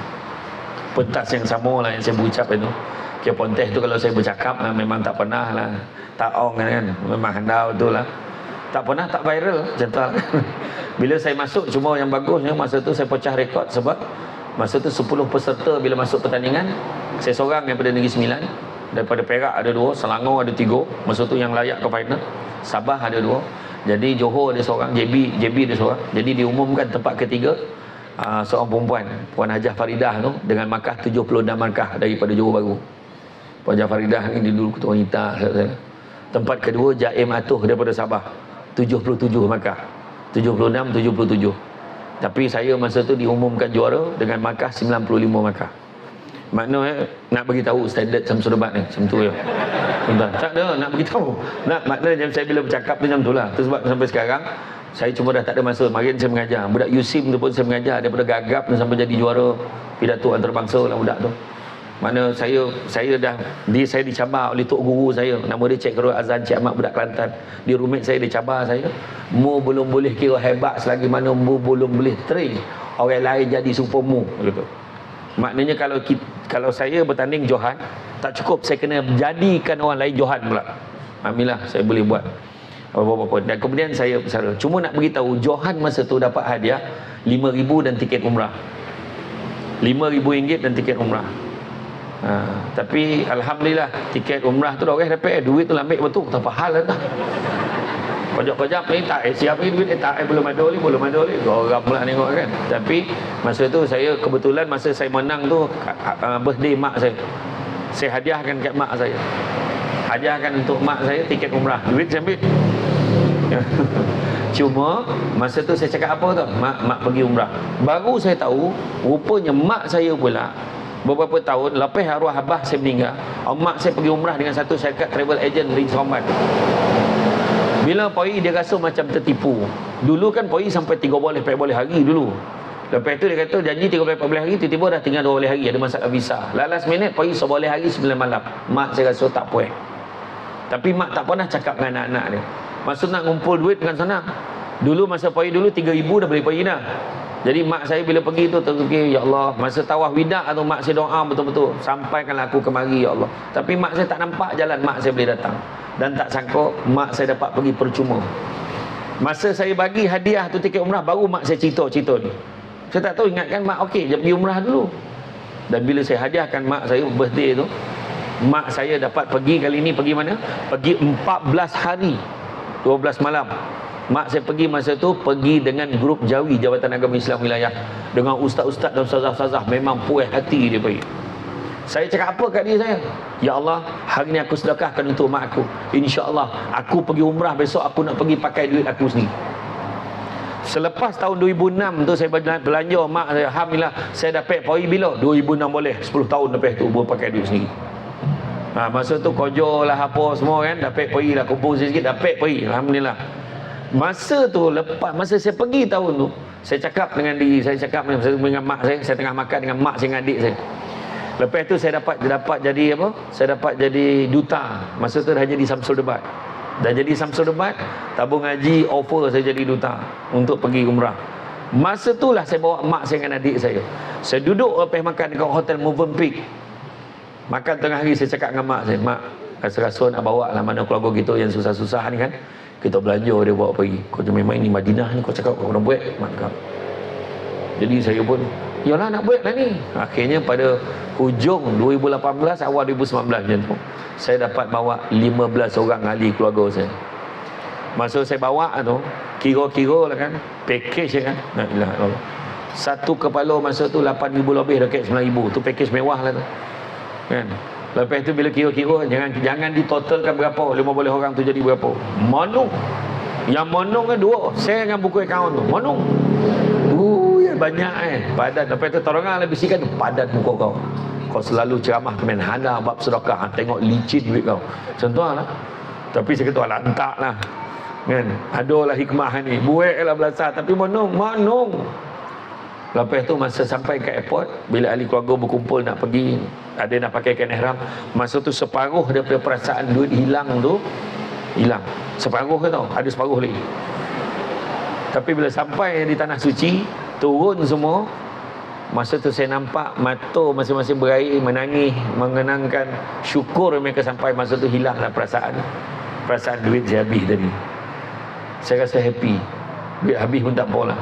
Pentas yang sama lah yang saya berucap itu. Kira pontes tu kalau saya bercakap memang tak pernah lah taong kan. Memang handal betul lah. Tak pernah tak viral macam tu. Bila saya masuk, cuma yang bagusnya masa tu saya pecah rekod, sebab masa tu 10 peserta bila masuk pertandingan, saya seorang daripada Negeri Sembilan. Daripada Perak ada 2, Selangor ada 3. Masa tu yang layak ke final. Sabah ada 2. Jadi Johor ada seorang, JB ada seorang. Jadi diumumkan tempat ketiga seorang perempuan, Puan Hajah Faridah tu, dengan markah 76 markah daripada Johor Bahru. Puan Hajah Faridah ni dulu ketua wanita. Tempat kedua Jaim Atuh daripada Sabah, 77 markah. 76, 77. Tapi saya masa tu diumumkan juara dengan markah 95 markah. Maknanya nak bagi tahu standard Samsul Debat ni macam tu je. Tak ada nak bagi tahu. Maknanya saya bila bercakap tu macam tulah. Tu sebab sampai sekarang saya cuma dah tak ada masa. Makin saya mengajar. Budak USIM tu pun saya mengajar daripada gagap dan sampai jadi juara pidato antarabangsa lah budak tu. Mana saya dicabar oleh tok guru saya, nama dia Cik Khairul Azan Cik Ahmad budak Kelantan. Dia roommate saya, dia cabar saya. Mu belum boleh kira hebat selagi mana mu belum boleh train orang lain jadi super mu gitu. Maknanya kalau saya bertanding Johan, tak cukup, saya kena jadikan orang lain Johan pula. Alhamdulillah saya boleh buat apa-apa. Dan kemudian saya bersara. Cuma nak beritahu, Johan masa tu dapat hadiah 5,000 dan tiket umrah. RM5,000 dan tiket umrah. Tapi Alhamdulillah tiket umrah tu dah orang dapat, duit tu ambil betul. Tak apa hal dah. Kojak-kojak ni tak siapa ni duit tak belum ada ni orang pula tengok kan. Tapi masa tu saya kebetulan masa saya menang tu birthday mak saya. Saya hadiahkan kat mak saya. Hadiahkan untuk mak saya tiket umrah. Duit saya ambil. Cuma masa tu saya cakap apa tau, mak pergi umrah. Baru saya tahu rupanya mak saya pula beberapa tahun lepas arwah abah saya meninggal, mak saya pergi umrah dengan satu syarikat travel agent di Sombat. Bila pergi dia rasa macam tertipu. Dulu kan pergi sampai 3 boleh 4 boleh hari dulu. Lepas tu dia kata janji 3 boleh hari, tiba-tiba dah tinggal 2 boleh hari, ada masalah visa. Last minute pergi 1 boleh hari 9 malam. Mak saya rasa tak puas. Tapi mak tak pernah cakap dengan anak-anak dia. Maksud nak ngumpul duit dengan senang. Dulu masa pergi dulu 3,000 dah boleh pergi dah. Jadi mak saya bila pergi tu terfikir, ya Allah, masa tawaf wida tu mak saya doa betul-betul, sampaikanlah aku kemari ya Allah. Tapi mak saya tak nampak jalan mak saya boleh datang. Dan tak sangka mak saya dapat pergi percuma. Masa saya bagi hadiah tu tiket umrah, baru mak saya cerita ni. Saya tak tahu, ingatkan mak okey, dia pergi umrah dulu. Dan bila saya hadiahkan mak saya birthday tu, mak saya dapat pergi kali ni pergi mana? Pergi 14 hari 12 malam. Mak saya pergi masa tu pergi dengan grup Jawi, Jabatan Agama Islam Wilayah, dengan ustaz-ustaz dan ustazah-ustazah. Memang puas hati dia pergi. Saya cakap apa kat dia saya? Ya Allah, hari ni aku sedekahkan untuk mak aku. InsyaAllah aku pergi umrah besok, aku nak pergi pakai duit aku sendiri. Selepas tahun 2006 tu saya belanja mak saya, alhamdulillah saya dapat pergi bila 2006 boleh 10 tahun lepas tu baru pakai duit sendiri. Masa tu kojo lah apa semua kan, dapat pergi lah, kumpul sikit dapat pergi, alhamdulillah. Masa tu lepas masa saya pergi tahun tu, saya cakap dengan diri saya, cakap dengan mak saya tengah makan dengan mak saya dengan adik saya. Lepas tu saya dapat jadi apa? Saya dapat jadi duta. Masa tu dah jadi Samsul Debat. Dah jadi Samsul Debat, tabung haji offer saya jadi duta untuk pergi umrah. Masa tu lah saya bawa mak saya dengan adik saya. Saya duduk lepas makan dekat hotel Movenpick. Makan tengah hari saya cakap dengan mak saya, mak, rasa-rasa nak bawa lah mana keluarga kita yang susah-susah ni kan. Kita belanja dia bawa pergi. Kau memang ini Madinah ni, kau cakap kau nak buat, mak cakap. Jadi saya pun, yalah nak buat lah ni. Akhirnya pada hujung 2018, awal 2019 macam tu, saya dapat bawa 15 orang ahli keluarga saya. Masa saya bawa tu, kira-kira lah kan, package kan, nak ilah Allah. Satu kepala masa tu 8,000 lebih, dekat 9,000. Tu package mewah lah tu kan. Lepas tu bila kira-kira, jangan ditotalkan berapa, 15 orang tu jadi berapa. Monong. Yang monong kan 2. Saya dengan buku akaun tu, monong. Ya banyak padat. Lepas tu orang lah bisikan tu, padat muka kau. Kau selalu ceramah kemen hana bab sedekah, tengok licin duit kau. Contoh lah. Tapi saya kata lantak lah kan, adalah hikmah ni, buat lah belasah, tapi monong. Lepas tu masa sampai ke airport, bila ahli keluarga berkumpul nak pergi, ada nak pakaikan ihram, masa tu separuh daripada perasaan duit hilang tu, hilang. Separuh ke tau, ada separuh lagi. Tapi bila sampai di tanah suci, turun semua, masa tu saya nampak mata masing-masing berair, menangis, mengenangkan syukur mereka sampai masa tu hilanglah perasaan duit saya habis tadi. Saya rasa happy. Duit habis pun tak apalah.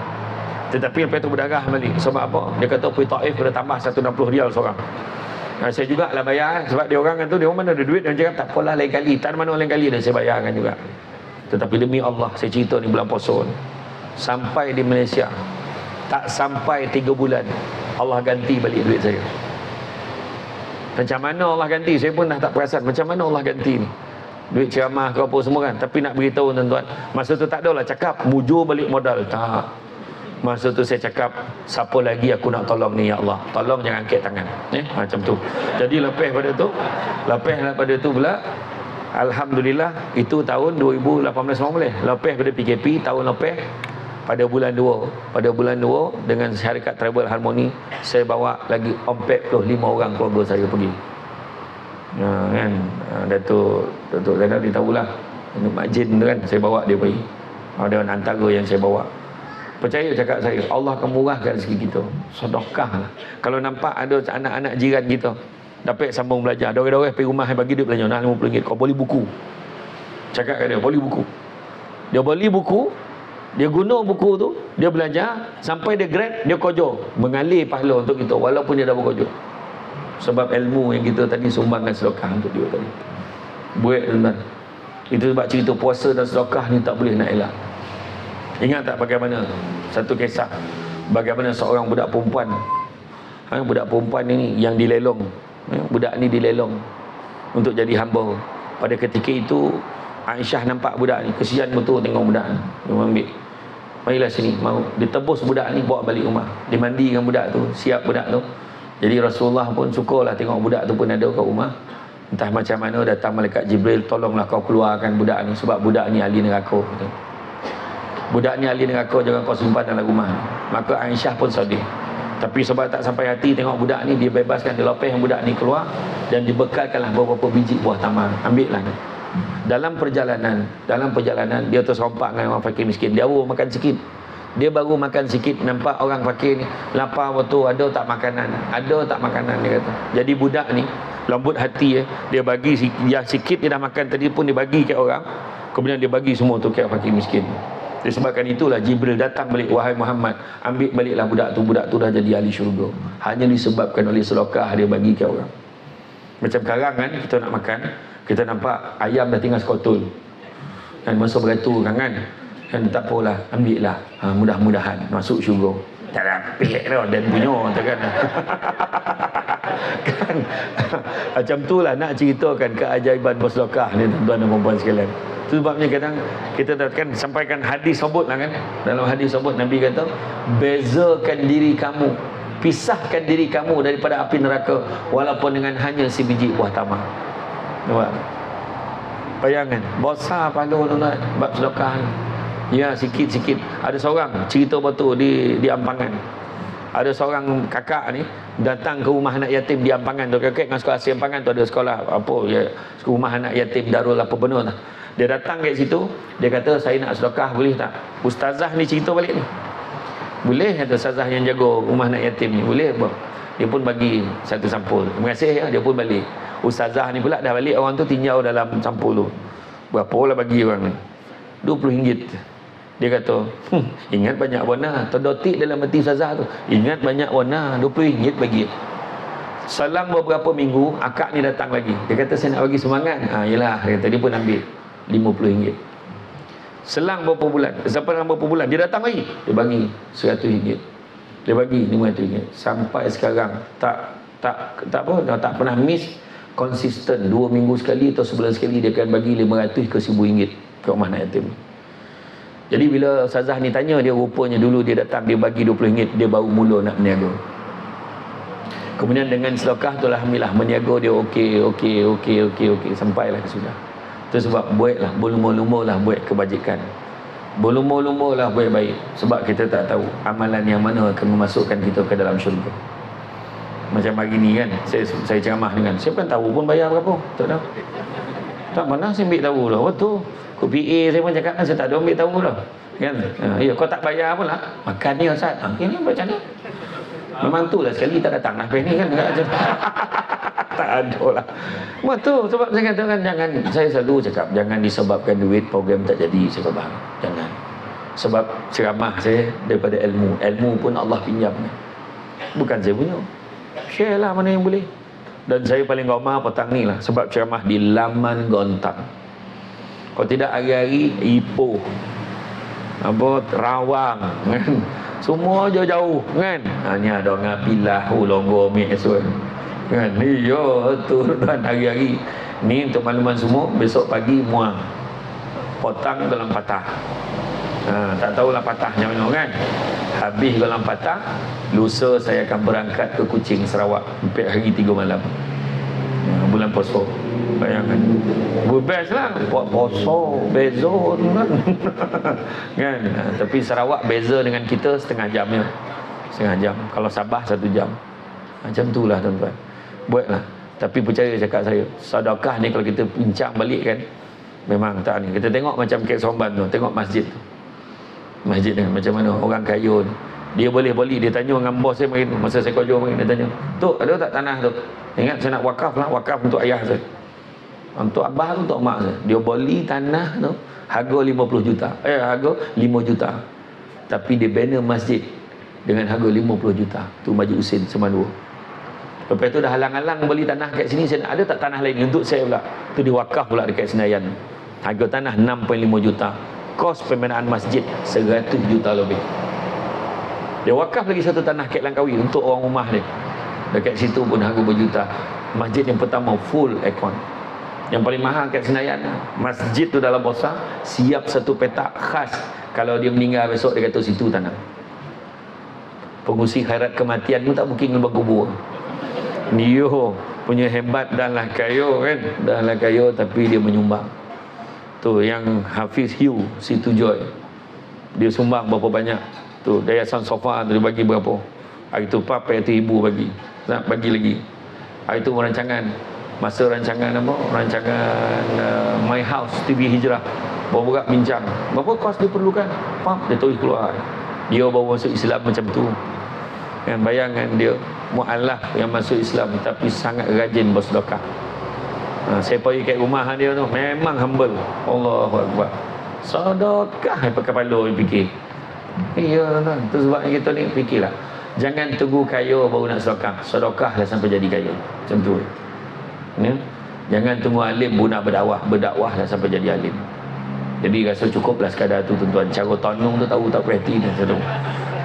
Tetapi lepas tu berdarah balik. Sebab apa? Dia kata pergi Taif kena tambah 160 rial seorang. Saya juga lah bayar. Sebab dia orang kan tu, dia orang mana ada duit, dia cakap tak apalah lain kali. Tak ada mana lain kali dah saya bayarkan juga. Tetapi demi Allah, saya cerita ni bulan puasa ni, sampai di Malaysia, tak sampai 3 bulan Allah ganti balik duit saya. Macam mana Allah ganti, saya pun dah tak perasan macam mana Allah ganti ni. Duit ceramah ke apa semua kan. Tapi nak beritahu tuan-tuan, masa tu tak adalah cakap mujur balik modal, tak. Masa tu saya cakap, siapa lagi aku nak tolong ni ya Allah, tolong jangan angkat tangan, macam tu. Jadi lepas pada tu pula, alhamdulillah, itu tahun 2018 boleh. Lepas pada PKP tahun lepas, pada bulan 2 dengan syarikat Travel Harmony, saya bawa lagi 45 orang keluarga saya pergi. Kan, Datuk Zainal dia tahulah, Mak Jin tu kan, saya bawa dia pergi. Ada antara yang saya bawa. Percaya cakap saya, Allah akan murahkan rezeki kita. Sedekah lah. Kalau nampak ada anak-anak jiran kita dapat sambung belajar, dorang-dorang pergi rumah bagi duit belanja, nah RM50, kau beli buku. Cakap kat dia, beli buku. Dia beli buku, dia guna buku tu, dia belajar sampai dia grade, dia kojo, mengalir pahala untuk kita walaupun dia dah berkojo. Sebab ilmu yang kita tadi sumbangkan sedekah untuk dia tadi. Buat tuan-tuan. Itu sebab cerita puasa dan sedekah ni tak boleh nak elak. Ingat tak bagaimana satu kisah, bagaimana seorang budak perempuan, budak perempuan ini yang dilelong, budak ni dilelong untuk jadi hamba. Pada ketika itu Aisyah nampak budak ni, kesian betul tengok budak ni. Dia ambil, marilah sini, mau ditebus budak ni, bawa balik rumah, dimandikan budak tu, siap budak tu. Jadi Rasulullah pun sukarlah tengok budak tu pun ada kat rumah. Entah macam mana datang malaikat Jibril, tolonglah kau keluarkan budak ni, sebab budak ni ahli neraka. Budak ni ahli neraka, jangan kau simpan dalam rumah. Maka Aisyah pun sedih. Tapi sebab tak sampai hati tengok budak ni, dia bebaskan, dia lepaskan budak ni keluar dan dibekalkanlah beberapa biji buah tamar. Ambillah ni. Dalam perjalanan dia tersompak dengan orang fakir miskin. Dia baru makan sikit. Dia baru makan sikit, nampak orang fakir ni lapar betul, ada tak makanan? Ada tak makanan, dia kata. Jadi budak ni lembut hati, dia bagi yang sikit dia dah makan tadi pun dia bagi kat orang. Kemudian dia bagi semua tu kat fakir miskin. Disebabkan itulah Jibril datang balik, wahai Muhammad, ambil baliklah budak tu dah jadi ahli syurga. Hanya disebabkan oleh sedekah dia bagi kat orang. Macam sekarang kan, kita nak makan, kita nampak ayam dah tinggal sekotul dan masa beratur kan, tak apalah, ambil lah, mudah-mudahan masuk syurga. Tak rapik dah dan punya kan. Kan macam tu lah nak ceritakan keajaiban bersedekah ni, tuan-tuan dan puan sekalian. Itu sebabnya kadang kita kan sampaikan hadis sebut lah kan, dalam hadis sebut Nabi kata, bezakan diri kamu, pisahkan diri kamu daripada api neraka walaupun dengan hanya sebiji buah tamar. Nampak? Bayangkan, besar pahala tuan-tuan bab sedekah ni. Ya, sikit-sikit. Ada seorang cerita betul di Ampangan. Ada seorang kakak ni datang ke rumah anak yatim di Ampangan tu. Kakak dengan sekolah Ampangan tu ada sekolah apa ya, rumah anak yatim Darul apa benar lah. Dia datang kat situ, dia kata saya nak sedekah, boleh tak? Ustazah ni cerita balik ni. Boleh, kata ustazah yang jaga rumah anak yatim ni. Boleh apa? Dia pun bagi satu sampul. Terima kasih ya, dia pun balik. Ustazah ni pula dah balik, orang tu tinjau dalam sampul tu. Berapa lah bagi orang ni? RM20. Dia kata, ingat banyak warna. Terdotik dalam hati ustazah tu. Ingat banyak warna, RM20 bagi. Selang beberapa minggu, akak ni datang lagi. Dia kata saya nak bagi semangat. Yelah, dia kata dia pun ambil RM50. Selang beberapa bulan, dia datang lagi, dia bagi RM100. Dia bagi RM500. Sampai sekarang tak pernah miss, konsisten 2 minggu sekali atau sebulan sekali dia akan bagi RM500 ke RM1,000 ke rumah anak yatim. Jadi bila ustazah ni tanya dia, rupanya dulu dia datang dia bagi RM20, dia baru mula nak berniaga. Kemudian dengan sedekah tu alhamdulillah berniaga dia okey sampailah ke sudah. Itu sebab buatlah berlumba-lumba lah buat kebajikan. Berlumba-lumba lah buat baik. Sebab kita tak tahu amalan yang mana akan memasukkan kita ke dalam syurga. Macam hari ni kan, saya ceramah dengan, saya bukan tahu pun bayar berapa. Tak tahu. Tak mana saya ambil tahu lah. Betul. Kau PA saya pun cakap kan, saya tak ada ambil tahu lah. Kan? Ya, kau tak bayar pula. Makan ni Ustaz. Ini macam ni. Memang tu lah sekali tak datang lah ni kan. Tak ada lah. Betul. Sebab saya katakan jangan, saya selalu cakap jangan disebabkan duit program tak jadi. Saya kata jangan. Sebab ceramah saya daripada ilmu. Ilmu pun Allah pinjam. Bukan saya punya. Share lah mana yang boleh. Dan saya paling gemar petang ni lah. Sebab ceramah di Laman Gontang. Kalau tidak hari-hari Ipoh, apa, Rawang kan? Semua jauh-jauh kan. Hanya ada orang pilah Longgo Mesut kan. Iya tu dan hari-hari ni untuk makluman semua. Besok pagi muang potang dalam patah. Tak tahulah patahnya mana kan. Habis dalam patah, lusa saya akan berangkat ke Kuching, Sarawak 4 hari 3 malam. Bulan puasa. Bayangkan. Best lah. Puasa beza kan. Kan. Tapi Sarawak beza dengan kita setengah jamnya. Setengah jam. Kalau Sabah 1 jam. Macam tu lah tuan-tuan. Buatlah. Tapi percaya cakap saya, sedekah ni kalau kita bincang balik kan, memang tak ni. Kita tengok macam Kek Somban tu, tengok masjid tu. Masjid ni macam mana orang kaya ni. Dia boleh beli, dia tanya dengan bos saya main, masa saya kerja main, dia tanya, "Tok, ada tak tanah tu?" Ingat saya nak wakaf lah, wakaf untuk ayah saya. Untuk abah tu, untuk mak saya. Dia beli tanah tu harga 50 juta. Harga 5 juta. Tapi dia bina masjid dengan harga 50 juta. Tu Masjid Husin Semanua. Lepas tu dah halang-halang beli tanah kat sini, saya nak, ada tak tanah lain untuk saya pula. Tu diwakaf pula dekat Senayan. Harga tanah 6.5 juta. Kos pembinaan masjid 100 juta lebih. Dia wakaf lagi satu tanah kat Langkawi untuk orang rumah dia. Dekat situ pun harga berjuta. Masjid yang pertama full aircon. Yang paling mahal kat Senayan, masjid tu dalam Bosa siap satu petak khas. Kalau dia meninggal besok, dia kata situ tanam. Pengusi khairat kematian pun tak booking lubang kubur. Dia punya hebat, dah lah kayo kan, dah lah kayo, tapi dia menyumbang. Tu yang Hafiz Hiu Situ Joy, dia sumbang berapa banyak tu. Yayasan Sofa tu dia bagi berapa. Hari tu Pap, hari tu Ibu bagi, nak bagi lagi. Hari tu rancangan, masa rancangan apa, rancangan My House TV Hijrah, bawa berat bincang berapa kos diperlukan. Pap, dia terus keluar, dia bawa masuk Islam macam tu kan. Bayangan dia mu'alaf yang masuk Islam tapi sangat rajin bersedekah. Saya pergi kat rumah dia tu, memang humble. Allahu Akbar, sedekah pakai kepala dia fikir. Ya tuan, tu sebab kita ni fikirlah, jangan tunggu kaya baru nak sedekah. Sedekahlah sampai jadi kaya, macam tu ya? Jangan tunggu alim baru nak berdakwah. Berdakwahlah sampai jadi alim. Jadi rasa cukuplah sekadar tu tuan-tuan. Cara tonong tu tahu tak perhati dah satu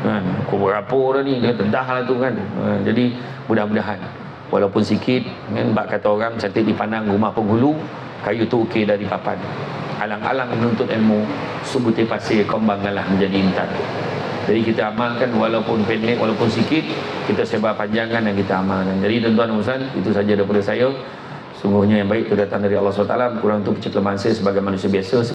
kan, kau berapa dah ni, dia dah lah tu kan. Jadi mudah-mudahan walaupun sikit kan, bak kata orang cantik dipandang rumah penghulu, kayu tu okey dari papan. Alang-alang menuntut ilmu, subuti pasir kembanglah menjadi intan. Jadi kita amalkan walaupun pendek, walaupun sikit, kita sebar panjangkan dan kita amalkan. Jadi tuan-tuan dan puan, itu saja daripada saya. Sungguhnya yang baik itu datang dari Allah SWT. Kurang tu kecelakaan saya sebagai manusia biasa.